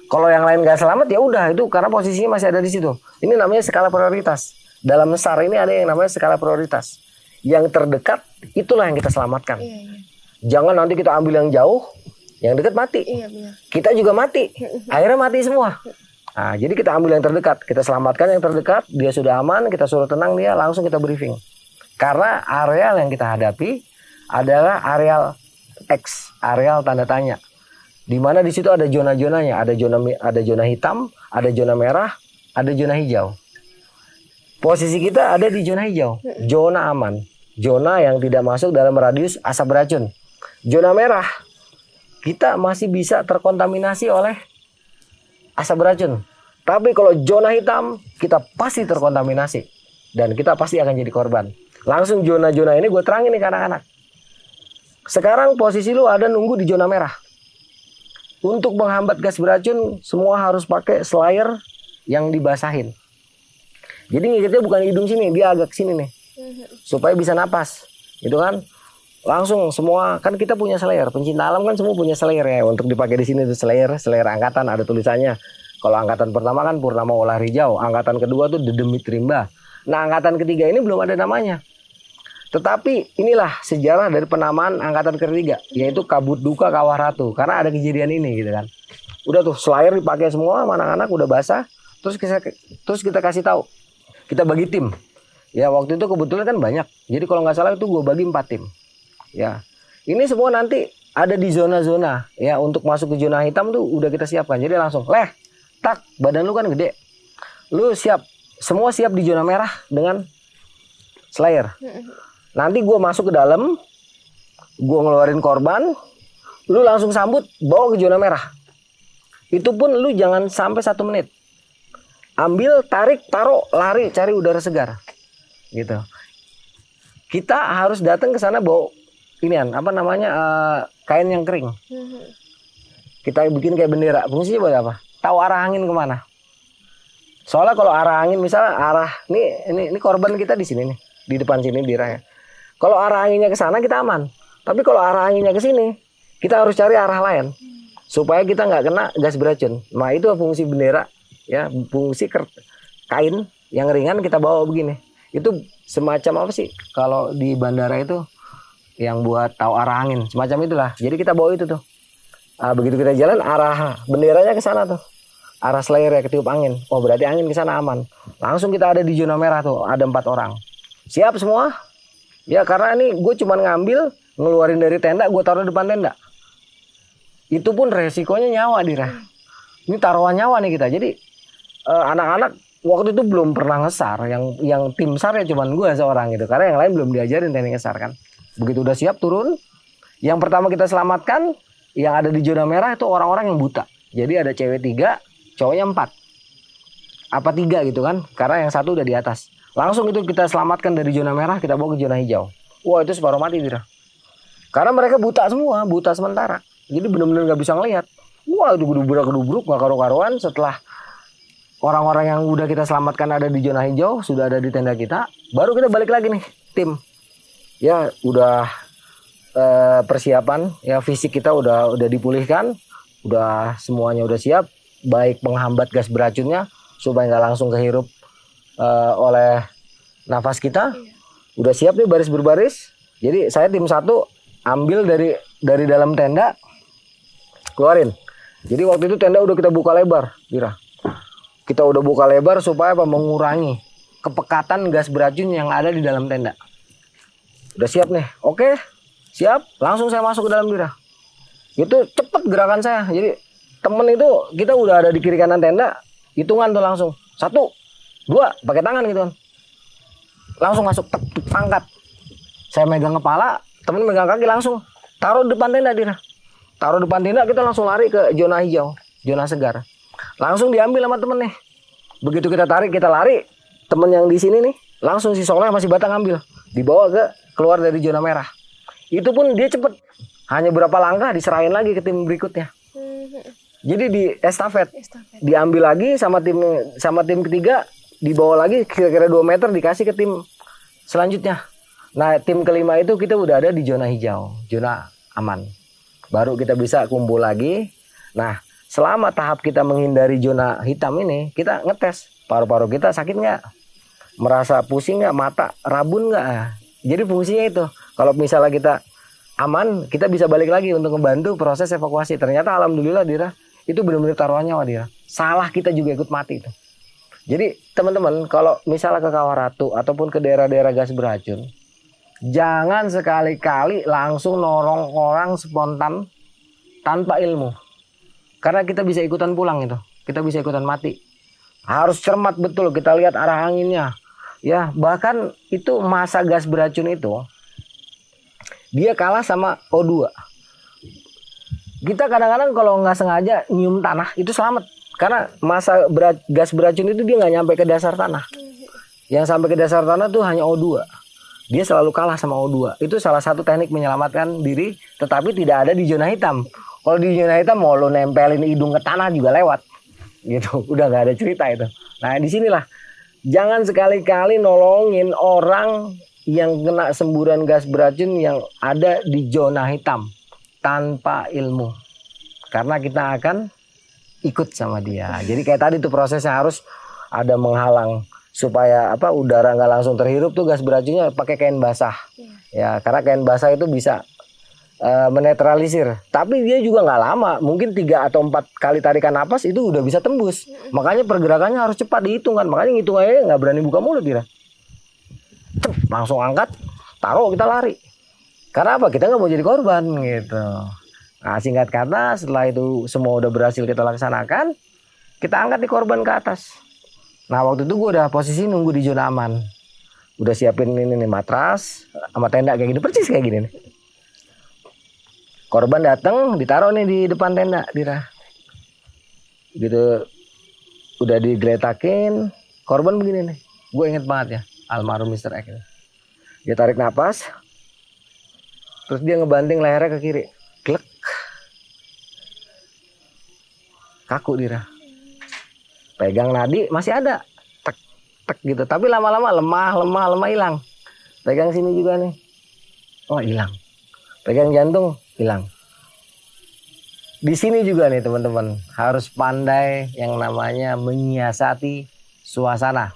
Kalau yang lain nggak selamat ya udah itu karena posisinya masih ada di situ. Ini namanya skala prioritas. Dalam SAR ini ada yang namanya skala prioritas. Yang terdekat itulah yang kita selamatkan. Iya. Jangan nanti kita ambil yang jauh, yang dekat mati. Iya benar. Kita juga mati. Akhirnya mati semua. Nah, jadi kita ambil yang terdekat, kita selamatkan yang terdekat, dia sudah aman, kita suruh tenang dia, langsung kita briefing. Karena areal yang kita hadapi adalah areal X, areal tanda tanya. Di mana di situ ada zona-zonanya, ada zona hitam, ada zona merah, ada zona hijau. Posisi kita ada di zona hijau, zona aman, zona yang tidak masuk dalam radius asap beracun. Zona merah, kita masih bisa terkontaminasi oleh asap beracun. Tapi kalau zona hitam, kita pasti terkontaminasi dan kita pasti akan jadi korban. Langsung zona-zona ini gue terangin nih ke anak-anak. Sekarang posisi lu ada nunggu di zona merah. Untuk menghambat gas beracun, semua harus pakai slayer yang dibasahin. Jadi ngikatnya bukan hidung sini, dia agak sini nih. Supaya bisa napas. Gitu kan? Langsung semua, kan kita punya slayer. Pencinta alam kan semua punya slayer ya. Untuk dipakai di sini tuh slayer angkatan, ada tulisannya. Kalau angkatan pertama kan Purnama Ular Hijau. Angkatan kedua tuh Dedemit Rimba. Nah angkatan ketiga ini belum ada namanya. Tetapi inilah sejarah dari penamaan angkatan ketiga, yaitu Kabut Duka Kawah Ratu. Karena ada kejadian ini gitu kan. Udah tuh slayer dipakai semua, anak-anak udah basah. Terus kita kasih tahu. Kita bagi tim. Ya waktu itu kebetulan kan banyak. Jadi kalau nggak salah itu gue bagi 4 tim. Ya, ini semua nanti ada di zona-zona. Ya untuk masuk ke zona hitam tuh udah kita siapkan. Jadi langsung, tak, badan lu kan gede. Lu siap, semua siap di zona merah dengan slayer. Nanti gue masuk ke dalam, gue ngeluarin korban, lu langsung sambut, bawa ke zona merah. Itu pun lu jangan sampai 1 menit. Ambil, tarik, taruh, lari, cari udara segar. Gitu. Kita harus datang ke sana bawa inian, kain yang kering. Kita bikin kayak bendera. Fungsinya buat apa? Tahu arah angin kemana. Soalnya kalau arah angin, misalnya arah, ini korban kita di sini nih, di depan sini di raya. Kalau arah anginnya ke sana kita aman. Tapi kalau arah anginnya ke sini, kita harus cari arah lain supaya kita nggak kena gas beracun. Nah itu fungsi bendera, ya fungsi kain yang ringan kita bawa begini. Itu semacam apa sih? Kalau di bandara itu yang buat tahu arah angin, semacam itulah. Jadi kita bawa itu tuh. Nah, begitu kita jalan arah benderanya ke sana tuh. Arah slayer ya ketiup angin. Oh berarti angin ke sana aman. Langsung kita ada di zona merah tuh, ada 4 orang. Siap semua? Ya karena ini gue cuma ngambil, ngeluarin dari tenda, gue taruh depan tenda. Itu pun resikonya nyawa Dira. Ini taruhan nyawa nih kita. Jadi anak-anak waktu itu belum pernah ngesar. Yang tim SAR ya cuma gue seorang gitu. Karena yang lain belum diajarin teknik ngesar kan. Begitu udah siap turun, yang pertama kita selamatkan, yang ada di zona merah itu orang-orang yang buta. Jadi ada cewek 3, cowoknya 4. Apa 3 gitu kan. Karena yang 1 udah di atas. Langsung itu kita selamatkan dari zona merah, kita bawa ke zona hijau. Wah itu separuh mati Dira. Karena mereka buta semua, buta sementara. Jadi benar-benar nggak bisa ngelihat. Wah itu gedubrak nggak karu-karuan. Setelah orang-orang yang udah kita selamatkan ada di zona hijau, sudah ada di tenda kita, baru kita balik lagi nih tim. Ya udah persiapan, ya fisik kita udah dipulihkan, udah semuanya udah siap, baik penghambat gas beracunnya supaya nggak langsung kehirup oleh nafas kita. Udah siap nih baris berbaris. Jadi saya tim 1 ambil dari dalam tenda, keluarin. Jadi waktu itu tenda udah kita buka lebar, Dira. Kita udah buka lebar supaya mengurangi kepekatan gas beracun yang ada di dalam tenda. Udah siap nih, oke, siap. Langsung saya masuk ke dalam Dira. Itu cepet gerakan saya. Jadi temen itu kita udah ada di kiri kanan tenda, hitungan tuh langsung 1, 2, pakai tangan gitu kan. Langsung masuk, angkat. Saya megang kepala, temen megang kaki langsung. Taruh depan tenda Dira. Taruh depan tenda, kita langsung lari ke zona hijau, zona segar. Langsung diambil sama temen nih. Begitu kita tarik, kita lari. Temen yang di sini nih, langsung si Soleh masih batang ambil. Dibawa keluar dari zona merah. Itu pun dia cepet. Hanya berapa langkah diserahin lagi ke tim berikutnya. Jadi di estafet. Diambil lagi sama tim ketiga, dibawa lagi kira-kira 2 meter dikasih ke tim selanjutnya. Nah, tim kelima itu kita udah ada di zona hijau, zona aman. Baru kita bisa kumpul lagi. Nah, selama tahap kita menghindari zona hitam ini, kita ngetes paru-paru kita sakit nggak, merasa pusing nggak, mata rabun nggak. Jadi fungsinya itu, kalau misalnya kita aman, kita bisa balik lagi untuk membantu proses evakuasi. Ternyata alhamdulillah Dira, itu benar-benar taruhannya Dira. Salah kita juga ikut mati itu. Jadi teman-teman, kalau misalnya ke Kawaratu ataupun ke daerah-daerah gas beracun, jangan sekali-kali langsung nolong orang spontan tanpa ilmu. Karena kita bisa ikutan pulang itu. Kita bisa ikutan mati. Harus cermat betul, kita lihat arah anginnya. Ya, bahkan itu masa gas beracun itu dia kalah sama O2. Kita kadang-kadang kalau nggak sengaja nyium tanah itu selamat. Karena masa gas beracun itu dia nggak nyampe ke dasar tanah. Yang sampai ke dasar tanah tuh hanya O2. Dia selalu kalah sama O2. Itu salah satu teknik menyelamatkan diri, tetapi tidak ada di zona hitam. Kalau di zona hitam mau lo nempelin hidung ke tanah juga lewat. Gitu, udah nggak ada cerita itu. Nah, disinilah jangan sekali-kali nolongin orang yang kena semburan gas beracun yang ada di zona hitam tanpa ilmu. Karena kita akan ikut sama dia. Jadi kayak tadi tuh prosesnya harus ada menghalang supaya udara nggak langsung terhirup tuh gas beracunnya pakai kain basah. Ya, karena kain basah itu bisa menetralisir. Tapi dia juga nggak lama, mungkin 3 atau 4 kali tarikan napas itu udah bisa tembus. Makanya pergerakannya harus cepat dihitung kan. Makanya ngitung aja nggak berani buka mulut dia. Langsung angkat, taruh, kita lari. Karena apa? Kita nggak mau jadi korban gitu. Nah, singkat kata, setelah itu semua udah berhasil kita laksanakan, kita angkat di korban ke atas. Nah, waktu itu gue udah posisi nunggu di zona aman. Udah siapin ini nih matras sama tenda kayak gini, persis kayak gini nih. Korban datang, ditaruh nih di depan tenda, Dira. Gitu, udah digeletakin, korban begini nih. Gue inget banget ya, almarhum Mr. X. Dia tarik napas, terus dia ngebanting lehernya ke kiri. Glek. Kaku Dira. Pegang nadi masih ada. Tek tek gitu. Tapi lama-lama lemah hilang. Pegang sini juga nih. Oh, hilang. Pegang jantung, hilang. Di sini juga nih teman-teman, harus pandai yang namanya menyiasati suasana.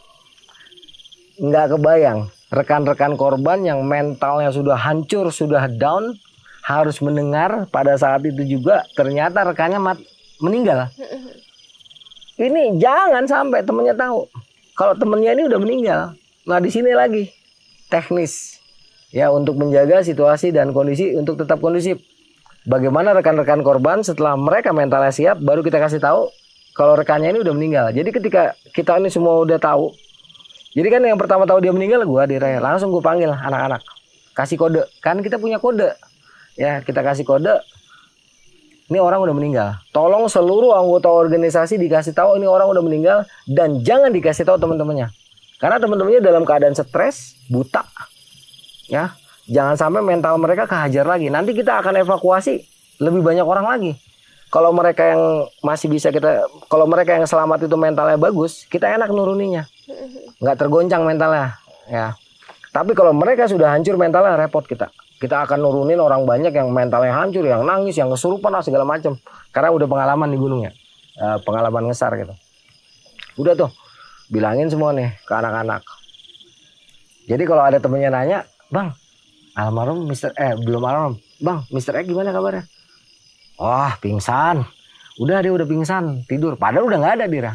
Nggak kebayang rekan-rekan korban yang mentalnya sudah hancur, sudah down, harus mendengar pada saat itu juga ternyata rekannya meninggal. Ini jangan sampai temennya tahu kalau temennya ini udah meninggal. Nah, di sini lagi teknis ya untuk menjaga situasi dan kondisi untuk tetap kondusif. Bagaimana rekan-rekan korban setelah mereka mentalnya siap, baru kita kasih tahu kalau rekannya ini udah meninggal. Jadi ketika kita ini semua udah tahu, jadi kan yang pertama tahu dia meninggal gue, langsung gue panggil anak-anak, kasih kode. Kan kita punya kode. Ya, kita kasih kode. Ini orang udah meninggal. Tolong seluruh anggota organisasi dikasih tahu ini orang udah meninggal dan jangan dikasih tahu teman-temannya. Karena teman-temannya dalam keadaan stres, buta. Ya, jangan sampai mental mereka kehajar lagi. Nanti kita akan evakuasi lebih banyak orang lagi. Kalau mereka yang masih bisa kalau mereka yang selamat itu mentalnya bagus, kita enak nuruninya. Nggak tergoncang mentalnya, ya. Tapi kalau mereka sudah hancur mentalnya, repot kita. Kita akan nurunin orang banyak yang mentalnya hancur, yang nangis, yang kesurupan lah segala macam. Karena udah pengalaman di gunungnya, pengalaman ngesar gitu. Udah tuh, bilangin semua nih ke anak-anak. Jadi kalau ada temennya nanya, Bang, almarhum belum almarhum, Bang, Mr. X gimana kabarnya? Wah, pingsan. Udah dia udah pingsan, tidur. Padahal udah nggak ada Dira.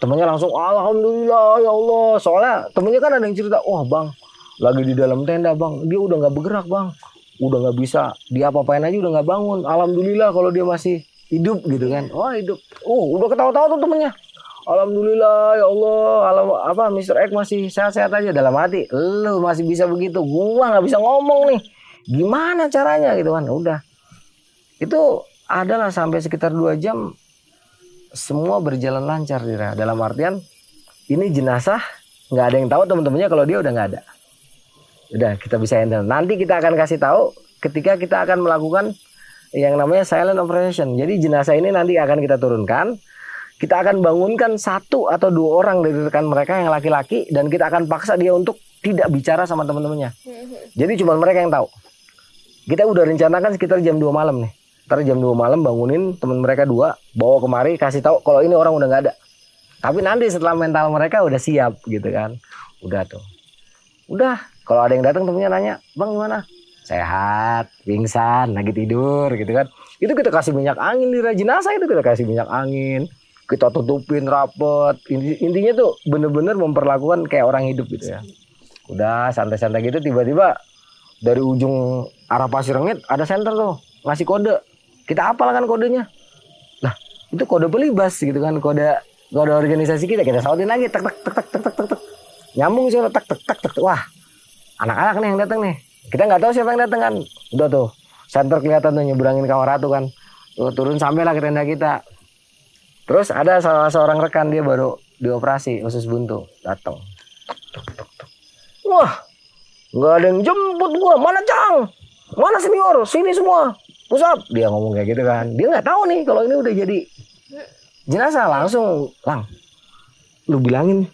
Temennya langsung, alhamdulillah ya Allah. Soalnya temennya kan ada yang cerita, wah Bang, lagi di dalam tenda Bang, dia udah nggak bergerak Bang, udah nggak bisa, dia apa-apain aja udah nggak bangun. Alhamdulillah kalau dia masih hidup gitu kan. Oh hidup, udah ketawa-tawa tuh temennya. Alhamdulillah ya Allah, Mr. X masih sehat-sehat aja. Dalam hati, lu masih bisa begitu, gua nggak bisa ngomong nih, gimana caranya gitu kan. Udah, itu adalah sampai sekitar 2 jam semua berjalan lancar Dira. Dalam artian ini jenazah nggak ada yang tahu teman-temannya kalau dia udah nggak ada. Udah kita bisa handle. Nanti kita akan kasih tahu ketika kita akan melakukan yang namanya silent operation. Jadi jenazah ini nanti akan kita turunkan. Kita akan bangunkan 1 atau 2 orang dari rekan mereka yang laki-laki dan kita akan paksa dia untuk tidak bicara sama teman-temannya. Jadi cuma mereka yang tahu. Kita udah rencanakan sekitar jam 2 malam nih. Ntar jam 2 malam bangunin teman mereka 2, bawa kemari, kasih tahu kalau ini orang udah nggak ada. Tapi nanti setelah mental mereka udah siap gitu kan. Udah tuh. Udah, kalau ada yang datang temennya nanya, "Bang gimana?" "Sehat, pingsan, lagi tidur," gitu kan. Itu kita kasih minyak angin di jenazah, itu kita kasih minyak angin. Kita tutupin rapet. Intinya tuh bener-bener memperlakukan kayak orang hidup gitu ya. Udah santai-santai gitu, tiba-tiba dari ujung arah Pasir Rengit ada senter tuh ngasih kode. Kita hafal kan kodenya. Nah, itu kode pelibas gitu kan, kode organisasi kita sautin lagi, tek tek tek tek tek tek tek. Nyambung suara tek tek tek tek. Wah, anak-anak nih yang datang nih. Kita nggak tahu siapa yang datang kan. Udah tuh, senter kelihatan tuh nyebrangin Kawah Ratu kan. Tuh, turun sampailah ke tenda kita. Terus ada salah seorang rekan, dia baru dioperasi usus buntu, datang. Wah, nggak ada yang jemput gua. Mana Cang? Mana senior? Sini semua. Pusat. Dia ngomong kayak gitu kan. Dia nggak tahu nih kalau ini udah jadi jenazah. Langsung, "Lang, lu bilangin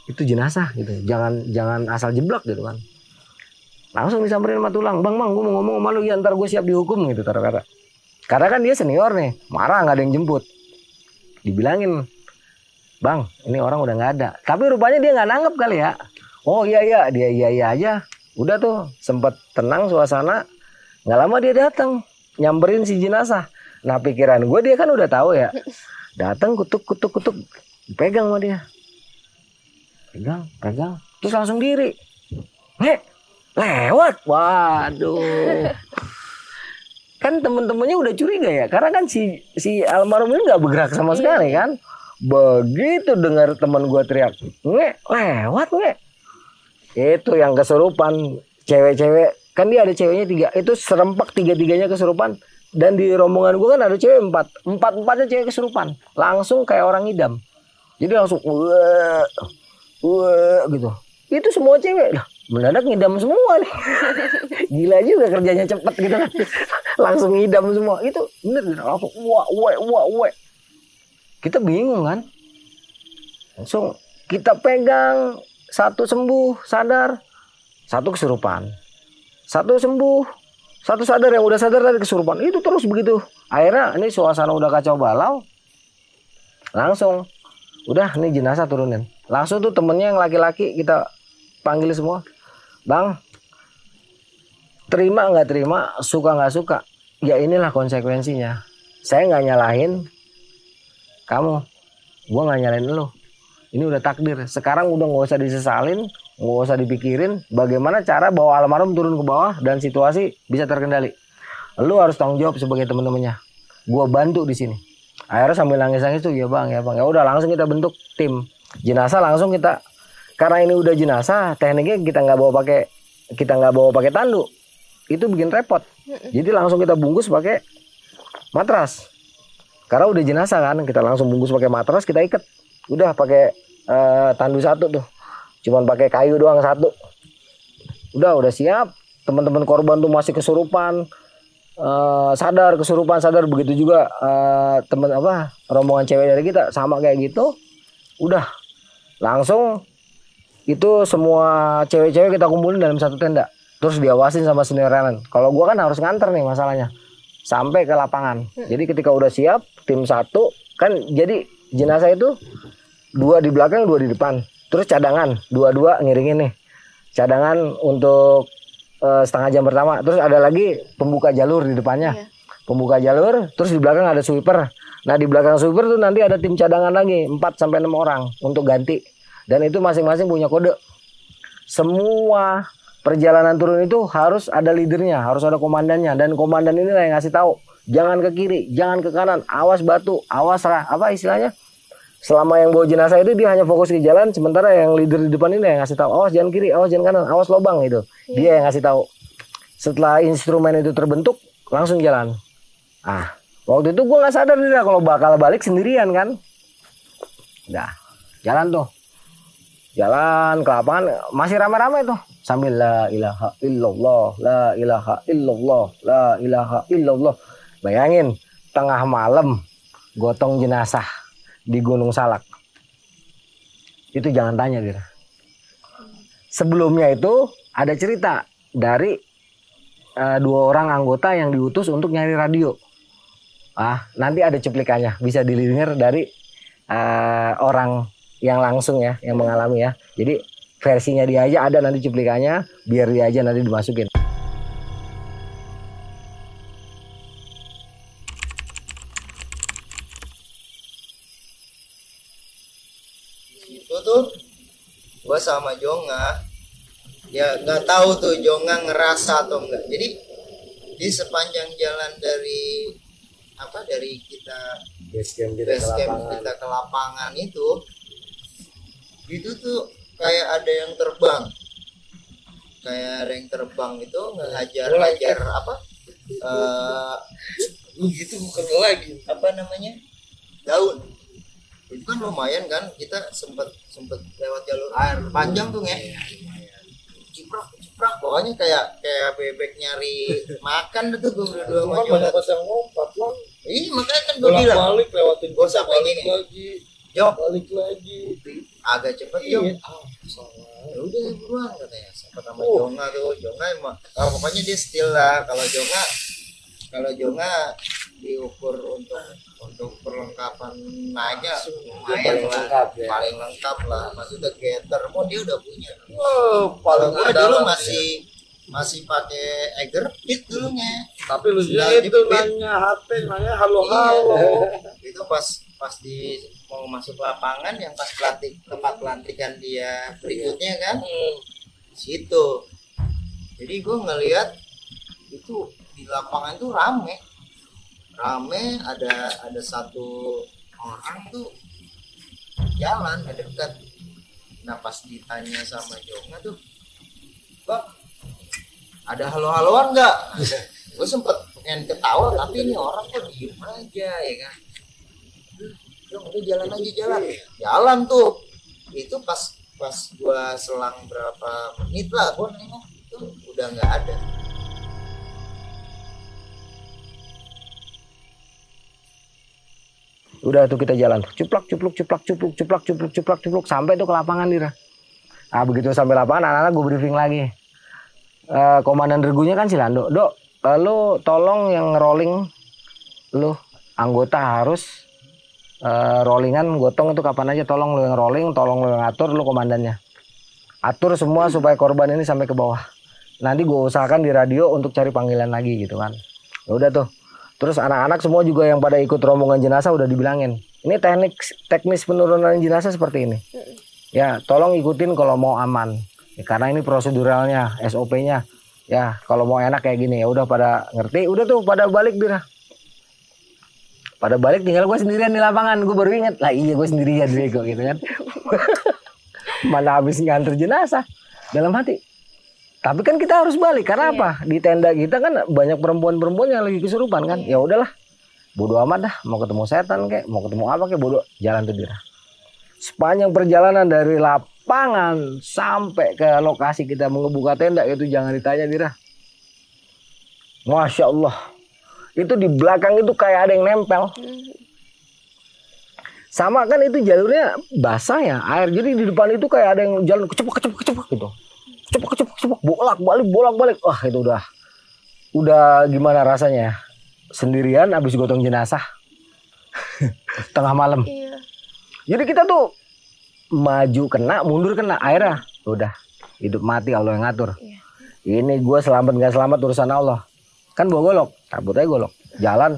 itu jenazah gitu. Jangan asal jeblak gitu kan." Langsung disamperin sama tulang. "Bang, gua mau ngomong sama lu ya, ntar gua siap dihukum," gitu kata-kata. Karena kan dia senior nih, marah nggak ada yang jemput. Dibilangin, "Bang, ini orang udah nggak ada." Tapi rupanya dia nggak nanggep kali ya. Oh iya, dia iya aja. Udah tuh, sempet tenang suasana. Nggak lama dia datang, nyamperin si jenazah. Nah pikiran gue, dia kan udah tahu ya. Datang kutuk, pegang sama dia. Pegang. Terus langsung diri. Lewat. Waduh. Kan temen-temennya udah curiga ya, karena kan si almarhum ini nggak bergerak sama sekali kan. Begitu dengar teman gue teriak, lewat. Itu yang kesurupan, cewek-cewek, kan dia ada ceweknya 3, itu serempak 3-3-nya kesurupan. Dan di rombongan gue kan ada cewek 4-4-nya cewek kesurupan, langsung kayak orang ngidam. Jadi langsung gitu. Itu semua cewek lah, mendadak ngidam semua nih. Gila juga kerjanya cepet gitu kan. Langsung ngidam semua. Itu bener langsung wah. Kita bingung kan. Langsung kita pegang, 1 sembuh, sadar, 1 kesurupan. 1 sembuh, 1 sadar, yang udah sadar tadi kesurupan. Itu terus begitu. Akhirnya ini suasana udah kacau balau. Langsung udah nih jenazah turunin. Langsung tuh temennya yang laki-laki kita panggil semua. "Bang, terima nggak terima, suka nggak suka, ya inilah konsekuensinya. Saya nggak nyalahin kamu, gua nggak nyalahin lo. Ini udah takdir. Sekarang udah nggak usah disesalin, nggak usah dipikirin bagaimana cara bawa almarhum turun ke bawah dan situasi bisa terkendali. Lu harus tanggung jawab sebagai teman-temannya. Gua bantu di sini." Akhirnya sambil nangis-nangis tuh, ya bang. Ya udah, langsung kita bentuk tim jenazah. Langsung kita, karena ini udah jenazah, tekniknya kita nggak bawa pakai tanduk. Itu bikin repot. Jadi langsung kita bungkus pakai matras. Karena udah jenazah kan, kita langsung bungkus pakai matras, kita ikat. Udah pakai tandu 1 tuh. Cuman pakai kayu doang 1. Udah siap. Teman-teman korban tuh masih kesurupan. Sadar begitu juga rombongan cewek dari kita sama kayak gitu. Udah langsung itu semua cewek-cewek kita kumpulin dalam 1 tenda, terus diawasin sama senior lain. Kalau gua kan harus nganter nih masalahnya sampai ke lapangan. Jadi ketika udah siap, tim 1 kan, jadi jenazah itu 2 di belakang, 2 di depan, terus cadangan 2-2 ngiringin nih, cadangan untuk setengah jam pertama. Terus ada lagi pembuka jalur di depannya. Pembuka jalur, terus di belakang ada sweeper. Nah di belakang sweeper tuh nanti ada tim cadangan lagi 4-6 orang untuk ganti. Dan itu masing-masing punya kode. Semua perjalanan turun itu harus ada leadernya, harus ada komandannya. Dan komandan ini yang ngasih tahu, jangan ke kiri, jangan ke kanan, awas batu, awas istilahnya. Selama yang bawa jenazah itu dia hanya fokus ke jalan, sementara yang leader di depan ini yang ngasih tahu, awas jangan kiri, awas jangan kanan, awas lubang gitu. Dia yang ngasih tahu. Setelah instrumen itu terbentuk, langsung jalan. Waktu itu gue nggak sadar dia kalau bakal balik sendirian kan. Udah, jalan tuh. Jalan ke lapangan, masih rame-rame tuh. Sambil la ilaha illallah, la ilaha illallah, la ilaha illallah. Bayangin, tengah malam gotong jenazah di Gunung Salak. Itu jangan tanya, Dir. sebelumnya itu ada cerita dari 2 orang anggota yang diutus untuk nyari radio. Nanti ada cuplikannya, bisa didengar dari orang yang langsung ya, yang mengalami ya. Jadi versinya dia aja ada nanti cuplikannya, biar dia aja nanti dimasukin. Itu tuh gua sama Jonga ya nggak tahu tuh Jonga ngerasa atau enggak. Jadi di sepanjang jalan dari kita Base camp kita ke lapangan itu tuh kayak ada yang terbang, itu ngehajar Begitu bukan lagi. apa namanya daun. Itu kan lumayan kan, kita sempet lewat jalur air panjang tuh ciprak pokoknya kayak bebek nyari makan tuh gue berdua sama Cuma Jonga. banyak yang ngompat lah. Iya makanya kan gue bilang Balik lewatin Gua sampai balik gini. lagi, Jok balik lagi. agak cepet Iya. Jok. Ya udah buruan katanya sempat sama Jonga tuh. Jonga emang pokoknya dia still lah. Kalau Jonga diukur untuk perlengkapan aja lumayan lah, paling lengkap lah. Maksudnya getter pun dia udah punya. Kalau gua dulu masih pakai Eiger Pit dulunya. Tapi lu Sudah itu jepit. nanya halo. Itu pas mau masuk lapangan yang pas tempat pelantikan dia berikutnya kan situ. Jadi gue ngelihat itu di lapangan tuh rame ada satu orang tuh jalan dekat. Nah pas ditanya sama Jonga tuh, Bang ada halo-haloan nggak? Gue sempet pengen ketawa tapi ini orang kok diem aja ya kan. Udah jalan tuh. Itu pas gua selang berapa menit lah gua nengok itu udah nggak ada. Udah tuh kita jalan, cuplak sampai tuh ke lapangan Dira. Begitu sampai lapangan anak-anak gue briefing lagi. Komandan regunya kan si Lando, Dok, lu tolong yang rolling, lu anggota harus rollingan gotong itu kapan aja, tolong lu yang rolling, tolong lu yang atur, lu komandannya. Atur semua supaya korban ini sampai ke bawah. Nanti gue usahakan di radio untuk cari panggilan lagi gitu kan. Ya udah tuh. Terus anak-anak semua juga yang pada ikut rombongan jenazah udah dibilangin. Ini teknis penurunan jenazah seperti ini. Ya, tolong ikutin kalau mau aman. Ya, karena ini proseduralnya, SOP-nya. Ya, kalau mau enak kayak gini ya udah pada ngerti. Udah tuh pada balik Dira. Pada balik tinggal gue sendirian di lapangan. Gue baru inget lah iya gue sendirian Diego gitu kan. Mana habis nganter jenazah dalam hati. Tapi kan kita harus balik karena apa? Di tenda kita kan banyak perempuan-perempuan yang lagi kesurupan kan. Ya udahlah. Bodo amat dah, mau ketemu setan kayak, mau ketemu apa kayak bodo, jalan tuh Dira. Sepanjang perjalanan dari lapangan sampai ke lokasi kita mengebuka tenda itu jangan ditanya Dira. Masya Allah. Itu di belakang itu kayak ada yang nempel. Sama kan itu jalurnya basah ya, air. Jadi di depan itu kayak ada yang jalan kecepak gitu. Kecepak, bolak-balik. Wah, itu udah gimana rasanya ya? Sendirian habis gotong jenazah. Tengah malam. Iya. Jadi kita tuh maju kena, mundur kena, airnya udah hidup mati Allah yang ngatur. Iya. Ini gue selamat nggak selamat urusan Allah. Kan bawa golok, cabut aja golok. Jalan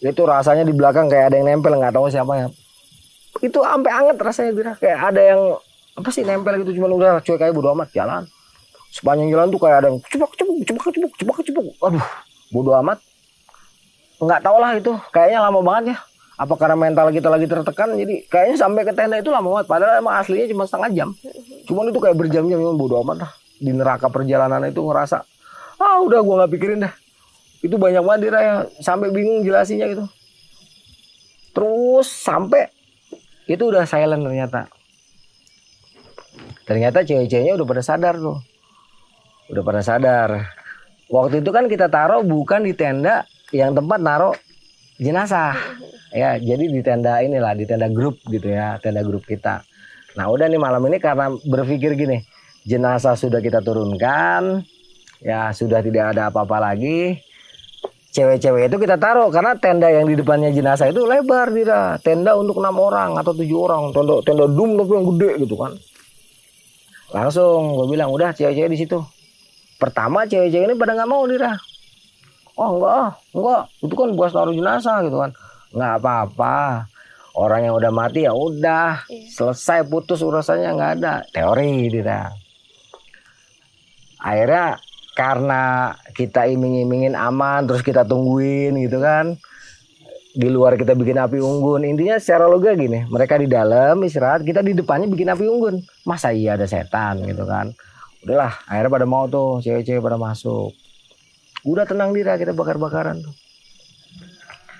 itu rasanya di belakang kayak ada yang nempel, nggak tahu siapa ya. Itu sampai anget rasanya Dira. Kayak ada yang apa sih nempel gitu, cuman udah cuek aja bodo amat jalan. Sepanjang jalan tuh kayak ada yang cepak. Aduh, bodo amat. Nggak tahu lah itu, kayaknya lama banget ya. Apa karena mental kita lagi tertekan, jadi kayaknya sampai ke tenda itu lama banget. Padahal emang aslinya cuma setengah jam. Cuman itu kayak berjam-jam, bodo amat lah. Di neraka perjalanan itu ngerasa, udah gue nggak pikirin dah. Itu banyak banget Dira ya, sampai bingung jelasinya gitu. Terus sampai itu udah silent ternyata. Ternyata cewek-ceweknya udah pada sadar tuh. Udah pada sadar. Waktu itu kan kita taruh bukan di tenda yang tempat naruh jenazah. Ya, jadi di tenda inilah, di tenda grup gitu ya, tenda grup kita. Nah, udah nih malam ini karena berpikir gini, jenazah sudah kita turunkan, ya sudah tidak ada apa-apa lagi. Cewek-cewek itu kita taruh karena tenda yang di depannya jenazah itu lebar, Dira. Tenda untuk 6 orang atau 7 orang, tenda dum tapi yang gede gitu kan. Langsung gue bilang udah cewek-cewek di situ. Pertama cewek-cewek ini pada nggak mau, Dira. Oh enggak, itu kan buat taruh jenazah gitu kan. Nggak apa-apa. Orang yang udah mati ya udah, selesai, putus urusannya, nggak ada. Teori, Dira. Akhirnya karena kita iming-imingin aman, terus kita tungguin gitu kan. Di luar kita bikin api unggun. Intinya secara logika gini, mereka di dalam istirahat, kita di depannya bikin api unggun. Masa iya ada setan gitu kan. Udahlah, akhirnya pada mau tuh, cewek-cewek pada masuk. Udah tenang, Dira, kita bakar-bakaran tuh.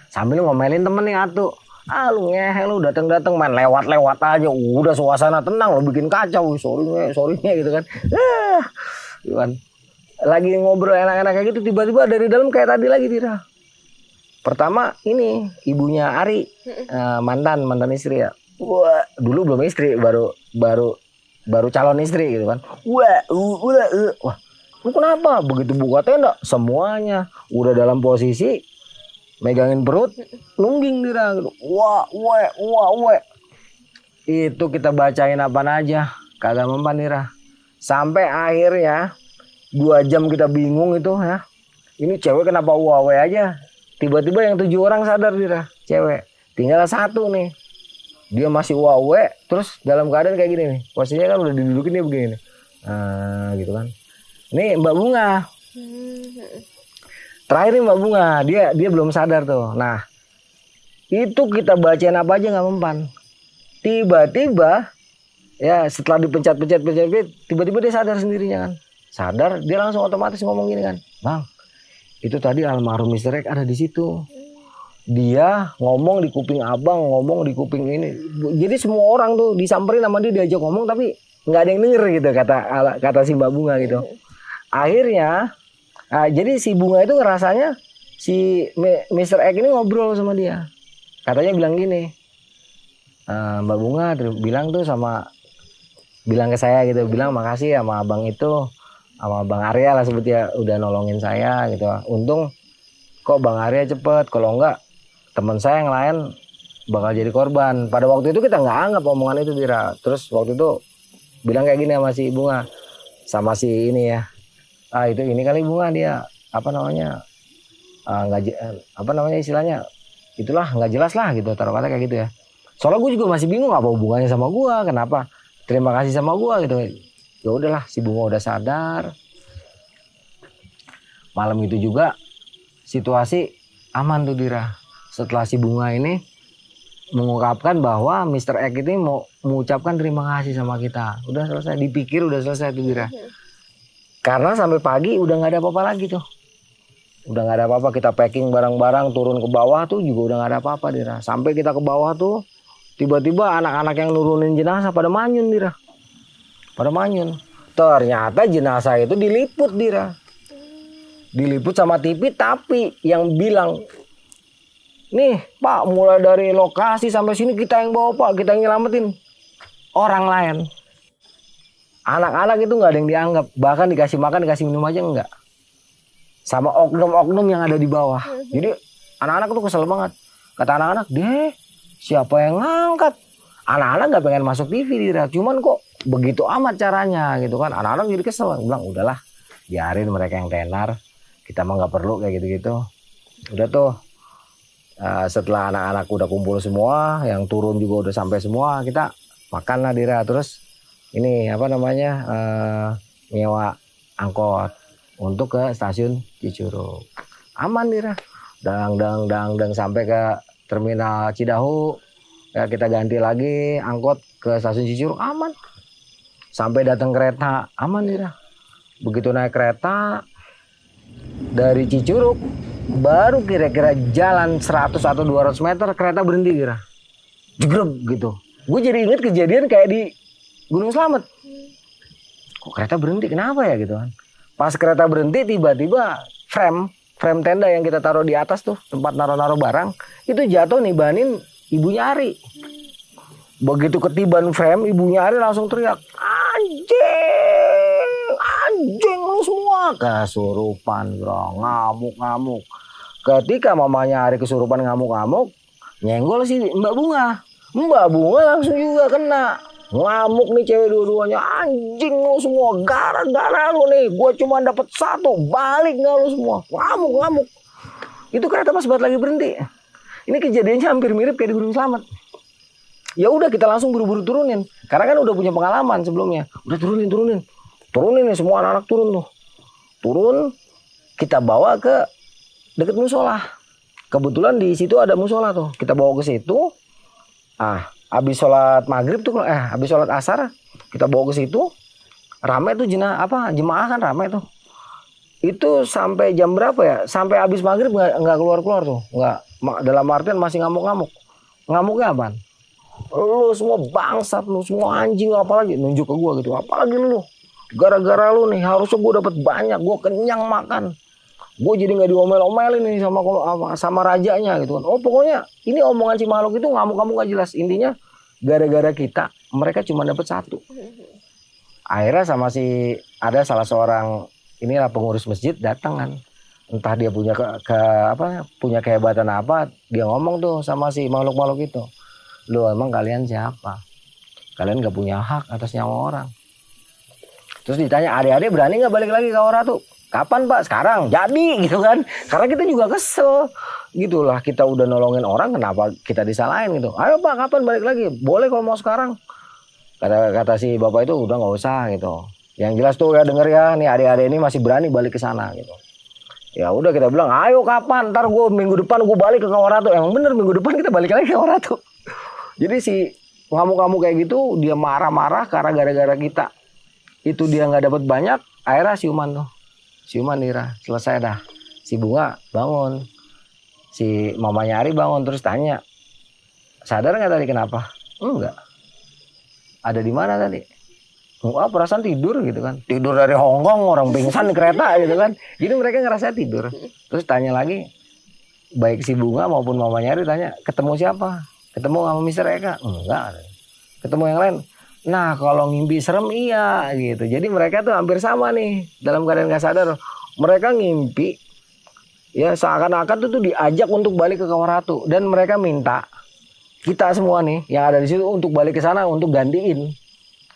Sambil ngomelin temen nih Atu. Ah lu ngehe lu datang-datang main lewat-lewat aja. Udah suasana tenang lo bikin kacau. Sorry gitu kan. Gitu kan. Lagi ngobrol enak-enak kayak gitu, tiba-tiba dari dalam kayak tadi lagi, Dira. Pertama ini ibunya Ari, mantan istri ya. Wah, dulu belum istri, baru calon istri gitu kan. Wah, lu kenapa? Begitu buka tenda, semuanya udah dalam posisi megangin perut, nungging, Dira. Wah. Itu kita bacain apaan aja, kagak mempan, Dira. Sampai akhirnya 2 jam kita bingung itu ya. Ini cewek kenapa wawe aja? Tiba-tiba yang 7 orang sadar, Dira, cewek. Tinggal 1 nih. Dia masih wawe, terus dalam keadaan kayak gini nih. Posisinya kan udah didudukin dia begini nih. Gitu kan. Ini Mbak Bunga. Terakhir nih Mbak Bunga, dia belum sadar tuh. Nah, itu kita bacain apa aja nggak mempan. Tiba-tiba, ya setelah dipencet, tiba-tiba dia sadar sendirinya kan. Sadar, dia langsung otomatis ngomong gini kan, Bang, itu tadi almarhum Mr. X ada di situ. Dia ngomong di kuping abang, ngomong di kuping ini. Jadi semua orang tuh disamperin sama dia, diajak ngomong tapi nggak ada yang denger gitu kata si Mbak Bunga gitu. Akhirnya, jadi si Bunga itu ngerasanya si Mr. X ini ngobrol sama dia. Katanya bilang gini, Mbak Bunga bilang ke saya gitu, bilang makasih sama abang itu, sama Bang Arya lah sebutnya udah nolongin saya gitu. Untung kok Bang Arya cepet, kalau enggak teman saya yang lain bakal jadi korban. Pada waktu itu kita nggak anggap omongan itu, Dira. Terus waktu itu bilang kayak gini sama si Bunga, sama si ini ya, itu ini kali Bunga dia istilahnya itulah nggak jelas lah gitu, taruh kata kayak gitu ya. Soalnya gue juga masih bingung apa hubungannya sama gue, kenapa terima kasih sama gue gitu. Ya udahlah, si Bunga udah sadar. Malam itu juga situasi aman tuh, Dira. Setelah si Bunga ini mengungkapkan bahwa Mr. X ini mau mengucapkan terima kasih sama kita. Udah selesai, dipikir udah selesai tuh, Dira. Karena sampai pagi udah nggak ada apa-apa lagi tuh. Udah nggak ada apa-apa, kita packing barang-barang, turun ke bawah tuh juga udah nggak ada apa-apa, Dira. Sampai kita ke bawah tuh, tiba-tiba anak-anak yang nurunin jenazah pada manyun, Dira. Pada manyun. Ternyata jenazah itu diliput, Dira. Diliput sama TV, tapi yang bilang, nih Pak, mulai dari lokasi sampai sini kita yang bawa Pak, kita yang nyelamatin. Orang lain. Anak-anak itu nggak ada yang dianggap, bahkan dikasih makan, dikasih minum aja enggak. Sama oknum-oknum yang ada di bawah. Jadi anak-anak tuh kesel banget. Kata anak-anak, deh siapa yang ngangkat? Anak-anak nggak pengen masuk TV, Dira. Cuman kok begitu amat caranya gitu kan. Anak-anak jadi kesel. Bilang udahlah, biarin mereka yang tenar. Kita mah nggak perlu kayak gitu-gitu. Udah tuh. Setelah anak-anak udah kumpul semua, yang turun juga udah sampai semua, kita makan lah, Dira. Terus ini nyewa angkot untuk ke stasiun Cicurug. Aman, Dira. Dang sampai ke terminal Cidahu. Ya, kita ganti lagi angkot ke stasiun Cicurug, aman. Sampai datang kereta, aman, Dira. Begitu naik kereta dari Cicurug, baru kira-kira jalan 100 atau 200 meter kereta berhenti, Dira. Jegreb gitu. Gue jadi inget kejadian kayak di Gunung Slamet. Kok kereta berhenti, kenapa ya gitu kan. Pas kereta berhenti, tiba-tiba frame tenda yang kita taruh di atas tuh, tempat naruh-naruh barang, itu jatuh nibanin ibunya Ari. Begitu ketiban frame, ibunya Ari langsung teriak, anjing. semua kesurupan bro, ngamuk-ngamuk. Ketika mamanya Ari kesurupan ngamuk-ngamuk, nyenggol si Mbak Bunga. Mbak Bunga langsung juga kena. Ngamuk nih cewek dua-duanya, anjing lu semua, gara-gara lu nih, gue cuma dapat 1, balik nggak lu semua, ngamuk-ngamuk. Itu kereta pas banget lagi berhenti. Ini kejadiannya hampir mirip kayak di Gunung Slamet. Ya udah kita langsung buru-buru turunin, karena kan udah punya pengalaman sebelumnya. Udah turunin nih semua anak-anak turun tuh, turun, kita bawa ke deket musola. Kebetulan di situ ada musola tuh, kita bawa ke situ. Habis sholat maghrib tuh, habis sholat asar kita bawa ke situ, rame tuh jemaah kan rame tuh. Itu sampai jam berapa ya? Sampai habis maghrib nggak keluar tuh, nggak, dalam artian masih ngamuk-ngamuk. Ngamuknya apaan? Lu semua bangsat, lu semua anjing, apalagi nunjuk ke gua gitu, apalagi lu, gara-gara lu nih harusnya gua dapat banyak, gua kenyang makan. Gue jadi nggak diomel-omelin nih sama rajanya gitu kan. Oh pokoknya ini omongan si makhluk itu ngamuk-ngamuk gak jelas. Intinya gara-gara kita mereka cuma dapat 1. Akhirnya ada salah seorang inilah pengurus masjid datang kan. Entah dia punya punya kehebatan apa, dia ngomong tuh sama si makhluk-makhluk itu. Lu emang kalian siapa? Kalian nggak punya hak atas nyawa orang. Terus ditanya, adik-adik berani nggak balik lagi ke Oratu? Kapan Pak? Sekarang jadi gitu kan. Karena kita juga kesel. Gitulah, kita udah nolongin orang, kenapa kita disalahin gitu. Ayo Pak, kapan balik lagi? Boleh kalau mau sekarang. Kata si bapak itu udah nggak usah gitu. Yang jelas tuh ya denger ya, nih adik-adik ini masih berani balik ke sana gitu. Ya udah kita bilang, ayo kapan? Ntar gue minggu depan gue balik ke Kawaratu. Emang bener minggu depan kita balik lagi ke Kawaratu. Jadi si ngamuk-ngamuk kayak gitu, dia marah-marah karena gara-gara kita. Itu dia nggak dapat banyak, akhirnya siuman tuh. Siuman Dira, selesai dah. Si Bunga bangun, si mamanya Ari bangun terus tanya, sadar nggak tadi kenapa? Enggak. Ada di mana tadi? Enggak, perasaan tidur gitu kan. Tidur dari Hongkong, orang pingsan di kereta gitu kan. Jadi mereka ngerasa tidur. Terus tanya lagi, baik si Bunga maupun mamanya Ari tanya, ketemu siapa? Ketemu sama Mister Eka? Enggak. Ketemu yang lain? Nah kalau ngimpi serem iya gitu. Jadi mereka tuh hampir sama nih dalam keadaan gak sadar. Mereka ngimpi ya seakan-akan tuh diajak untuk balik ke Kawaratu. Dan mereka minta kita semua nih yang ada di situ untuk balik ke sana untuk gantiin.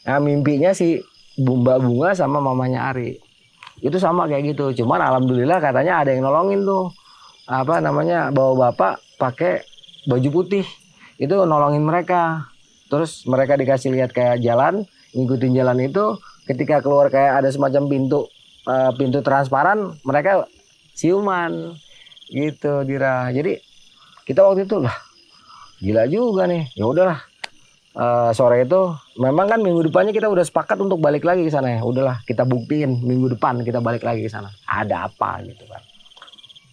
Nah mimpinya si Mbak Bunga sama mamanya Ari. Itu sama kayak gitu. Cuman alhamdulillah katanya ada yang nolongin tuh. Bawa bapak pakai baju putih. Itu nolongin mereka. Terus mereka dikasih lihat kayak jalan, ngikutin jalan itu, ketika keluar kayak ada semacam pintu transparan, mereka siuman gitu Dira. Jadi kita waktu itu lah gila juga nih. Ya udahlah. Sore itu memang kan minggu depannya kita udah sepakat untuk balik lagi ke sana ya. Udahlah kita buktiin minggu depan kita balik lagi ke sana. Ada apa gitu kan.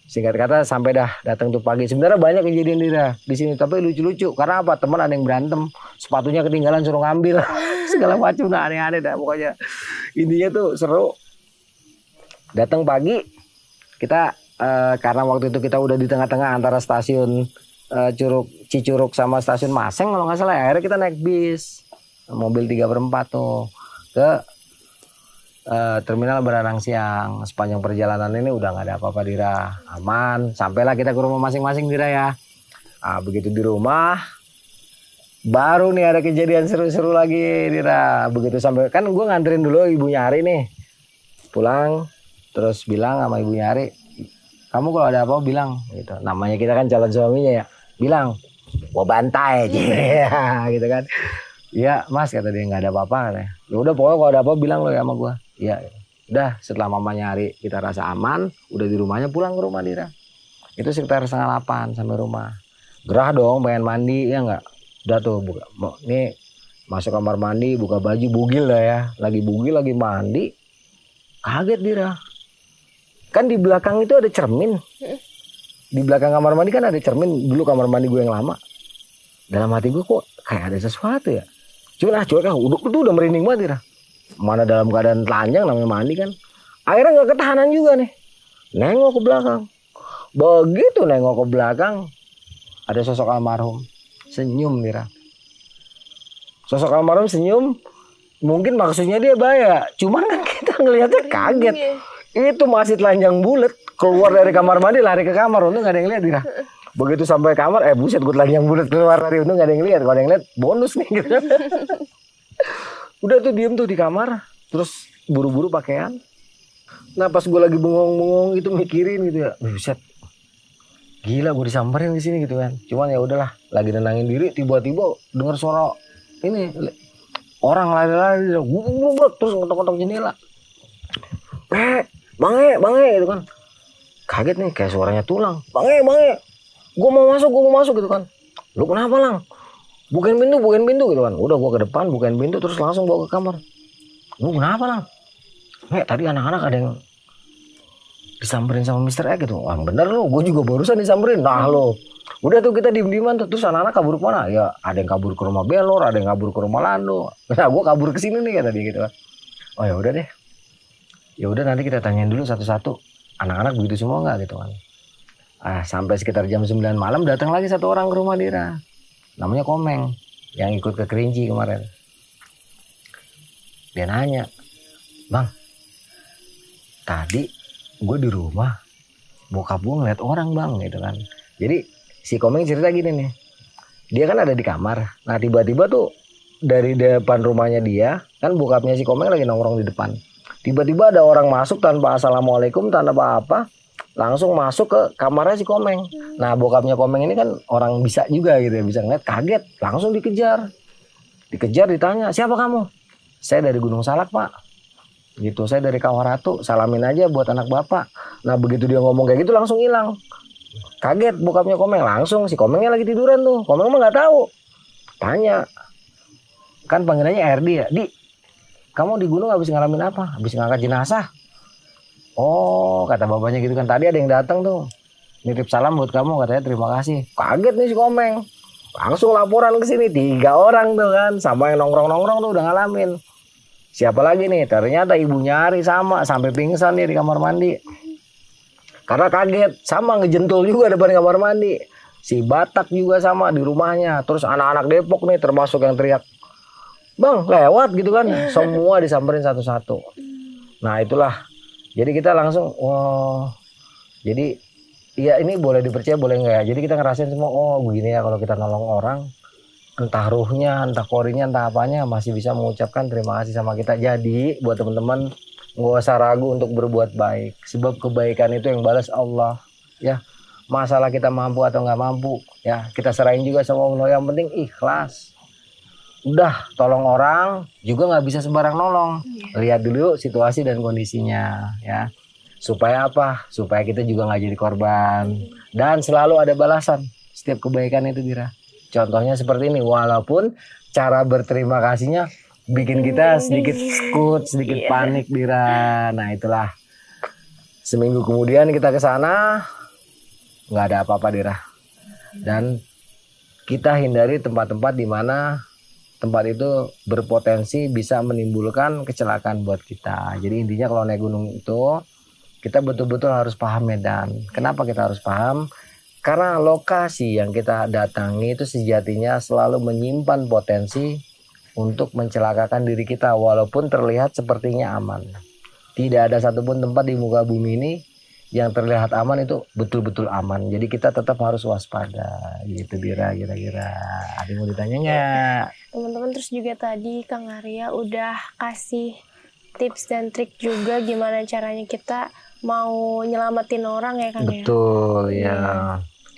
Singkat kata sampai datang tuh pagi. Sebenarnya banyak kejadian di sini, tapi lucu-lucu. Karena apa? Teman ada yang berantem, sepatunya ketinggalan suruh ngambil, segala macam, nah aneh-aneh dah pokoknya. Intinya tuh seru. Datang pagi, kita karena waktu itu kita udah di tengah-tengah antara stasiun Cicurug sama stasiun Maseng kalau nggak salah. Akhirnya kita naik bis, mobil 3/4 tuh ke terminal Baranang Siang. Sepanjang perjalanan ini udah nggak ada apa-apa Dira, aman. Sampailah kita ke rumah masing-masing Dira ya. Begitu di rumah baru nih ada kejadian seru-seru lagi Dira. Begitu sampai kan gue nganterin dulu ibunya Ari nih pulang, terus bilang sama ibunya Ari, kamu kalau ada apa bilang gitu. Namanya kita kan calon suaminya ya, bilang gua bantai aja gitu kan. Iya Mas, kata dia, nggak ada apa-apa katanya. Ya udah pokoknya kalau ada apa bilang lo ya sama gua. Iya. Udah setelah mamanya Ari kita rasa aman, udah di rumahnya, pulang ke rumah Dira. Itu sekitar 7:30 sampai rumah. Gerah dong, pengen mandi ya nggak. Udah tuh buka. Nih masuk kamar mandi, buka baju, bugil lah ya. Lagi bugil, lagi mandi. Kaget Dira. Kan di belakang itu ada cermin. Di belakang kamar mandi kan ada cermin. Dulu kamar mandi gue yang lama. Dalam hati gue kok kayak ada sesuatu ya. Cuman udah merinding banget Dira. Mana dalam keadaan telanjang namanya mandi kan. Akhirnya gak ketahanan juga nih. Nengok ke belakang. Begitu nengok ke belakang, ada sosok almarhum. Senyum Dira. Sosok almarhum senyum. Mungkin maksudnya dia bahaya. Cuman kan kita ngelihatnya kaget. Itu masih telanjang bulat, keluar dari kamar mandi lari ke kamar, untung gak ada yang lihat Dira. Begitu sampai kamar, buset gue telanjang bulat keluar dari, untung gak ada yang lihat. Kalau ada yang lihat bonus nih gitu. Udah tuh diem tuh di kamar, terus buru-buru pakaian. Nah pas gue lagi bengong-bengong gitu mikirin gitu ya, buset, gila gue disamperin di sini gitu kan. Cuman ya udahlah, lagi nenangin diri, tiba-tiba dengar suara ini orang lari-lari, terus ngetok-ngetok jendela. Bang gitu kan. Kaget nih kayak suaranya tulang. Bang gue mau masuk gitu kan. Lu kenapa Lang? Bukain pintu gitu kan. Udah gue ke depan bukain pintu terus langsung bawa ke kamar. Lu kenapa Lang? Tadi anak-anak ada yang disamperin sama Mr. X gitu. Wah bener lu, gue juga barusan disamperin. Nah lo, udah tuh kita diem-dieman tuh. Terus anak-anak kabur kemana? Ya ada yang kabur ke rumah Belor, ada yang kabur ke rumah Lando. Nah gue kabur ke sini nih kata dia gitu kan. Oh ya udah deh. Ya udah nanti kita tanyain dulu satu-satu. Anak-anak begitu semua nggak gitu kan. Sampai sekitar jam 9 malam datang lagi satu orang ke rumah Dira. Namanya Komeng yang ikut ke Kerinci kemarin. Dia nanya, "Bang, tadi gue di rumah, bokap gue ngeliat orang Bang," gitu kan. Jadi si Komeng cerita gini nih, dia kan ada di kamar. Nah tiba-tiba tuh dari depan rumahnya dia, kan bokapnya si Komeng lagi nongkrong di depan. Tiba-tiba ada orang masuk tanpa assalamualaikum, tanpa apa, langsung masuk ke kamarnya si Komeng. Nah bokapnya Komeng ini kan orang bisa juga gitu ya, bisa ngeliat, kaget, langsung dikejar. Ditanya, "Siapa kamu?" "Saya dari Gunung Salak Pak." Gitu, "Saya dari Kawaratu, salamin aja buat anak bapak." Nah begitu dia ngomong kayak gitu langsung hilang. Kaget bokapnya Komeng, langsung si Komengnya lagi tiduran tuh. Komeng mah nggak tahu. Tanya, kan panggilannya RD ya, "Di, kamu di gunung habis ngalamin apa?" "Habis ngangkat jenazah." "Oh," kata bapaknya gitu kan, "tadi ada yang datang tuh, nitip salam buat kamu, katanya terima kasih." Kaget nih si Komeng, langsung laporan ke sini 3 orang tuh kan, sama yang nongkrong tuh udah ngalamin. Siapa lagi nih? Ternyata ibunya Ari sama, sampai pingsan nih di kamar mandi. Karena kaget, sama ngejentul juga depan kamar mandi. Si Batak juga sama di rumahnya. Terus anak-anak Depok nih termasuk yang teriak, "Bang, lewat," gitu kan. Semua disamperin satu-satu. Nah itulah. Jadi kita langsung, jadi ya ini boleh dipercaya boleh enggak ya. Jadi kita ngerasain semua, begini ya kalau kita nolong orang. Entah ruhnya, entah korinya, entah apanya masih bisa mengucapkan terima kasih sama kita. Jadi buat teman-teman nggak usah ragu untuk berbuat baik. Sebab kebaikan itu yang balas Allah. Ya, masalah kita mampu atau nggak mampu, ya kita serahin juga sama Allah. Yang penting ikhlas. Udah tolong orang juga nggak bisa sembarang nolong. Lihat dulu situasi dan kondisinya, ya. Supaya apa? Supaya kita juga nggak jadi korban. Dan selalu ada balasan setiap kebaikan itu Dira. Contohnya seperti ini, walaupun cara berterima kasihnya bikin kita sedikit skut, sedikit panik Dira. Nah itulah. Seminggu kemudian kita ke sana, nggak ada apa-apa Dira. Dan kita hindari tempat-tempat di mana tempat itu berpotensi bisa menimbulkan kecelakaan buat kita. Jadi intinya kalau naik gunung itu kita betul-betul harus paham medan. Kenapa kita harus paham? Karena lokasi yang kita datangi itu sejatinya selalu menyimpan potensi untuk mencelakakan diri kita walaupun terlihat sepertinya aman. Tidak ada satupun tempat di muka bumi ini yang terlihat aman itu betul-betul aman. Jadi kita tetap harus waspada. Gitu Dira, kira-kira. Ada yang mau ditanya nggak? Teman-teman, terus juga tadi Kang Arya udah kasih tips dan trik juga gimana caranya kita mau nyelamatin orang ya Kang ya. Betul ya.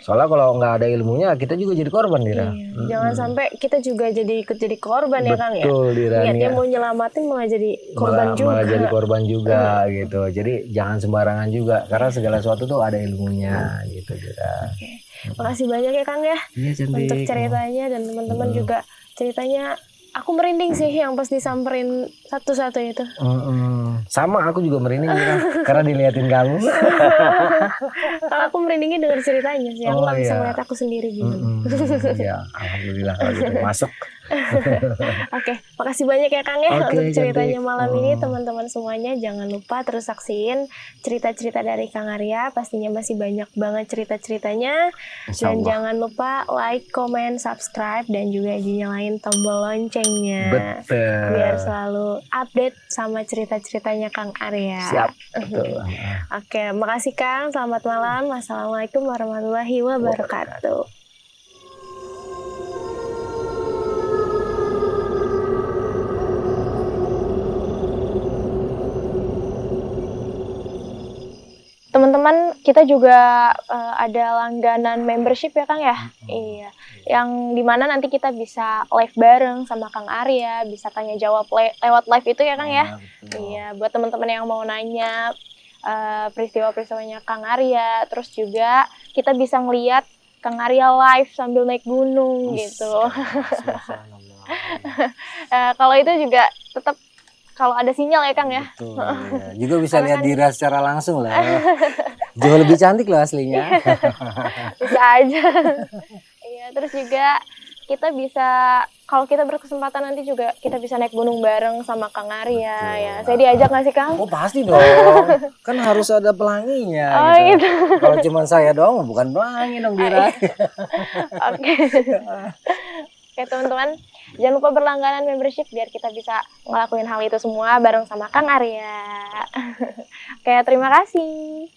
Soalnya kalau nggak ada ilmunya kita juga jadi korban Dira. Iya. Jangan sampai kita juga ikut jadi korban ya Kang ya. Betul Dira. Niatnya mau nyelamatin malah jadi korban juga. Malah jadi korban juga gitu. Jadi jangan sembarangan juga karena segala sesuatu tuh ada ilmunya gitu Dira. Oke. Makasih banyak ya Kang ya. Iya, cantik. Untuk ceritanya dan teman-teman juga ceritanya. Aku merinding sih yang pas disamperin satu-satu itu. Sama aku juga merinding Dira, karena diliatin kamu. Kalau aku merindingnya dengar ceritanya sih. Aku nggak bisa ngeliat aku sendiri gitu. Ya, alhamdulillah kalau gitu. Masuk. Oke, makasih banyak ya Kang ya Oke, untuk ceritanya cantik. malam ini. Teman-teman semuanya jangan lupa terus saksiin cerita-cerita dari Kang Arya. Pastinya masih banyak banget cerita-ceritanya. Insya Dan Allah. jangan lupa like, comment, subscribe, dan juga dinyalain tombol loncengnya. Betul. Biar selalu update sama cerita-ceritanya Kang Arya. Siap. Betul. Oke, makasih Kang. Selamat malam. Wassalamualaikum warahmatullahi wabarakatuh. Teman-teman, kita juga ada langganan membership ya Kang ya? Iya. Yang dimana nanti kita bisa live bareng sama Kang Arya, bisa tanya jawab lewat live itu ya Kang ya? Iya, buat teman-teman yang mau nanya peristiwa-peristiwanya Kang Arya, terus juga kita bisa ngeliat Kang Arya live sambil naik gunung gitu. Kalau itu juga tetap kalau ada sinyal ya Kang ya. Betul, ya. Juga bisa Karena lihat kan- Dira secara langsung lah. Jauh lebih cantik loh aslinya. Bisa aja. Iya, terus juga kita bisa kalau kita berkesempatan nanti juga kita bisa naik gunung bareng sama Kang Arya ya. Saya diajak nggak sih Kang? Oh pasti dong. Kan harus ada pelanginya Oh gitu. gitu. Kalau cuma saya doang bukan pelangi dong Dira. Oke. Oke teman-teman, jangan lupa berlangganan membership biar kita bisa ngelakuin hal itu semua bareng sama Kang Arya. Oke, terima kasih.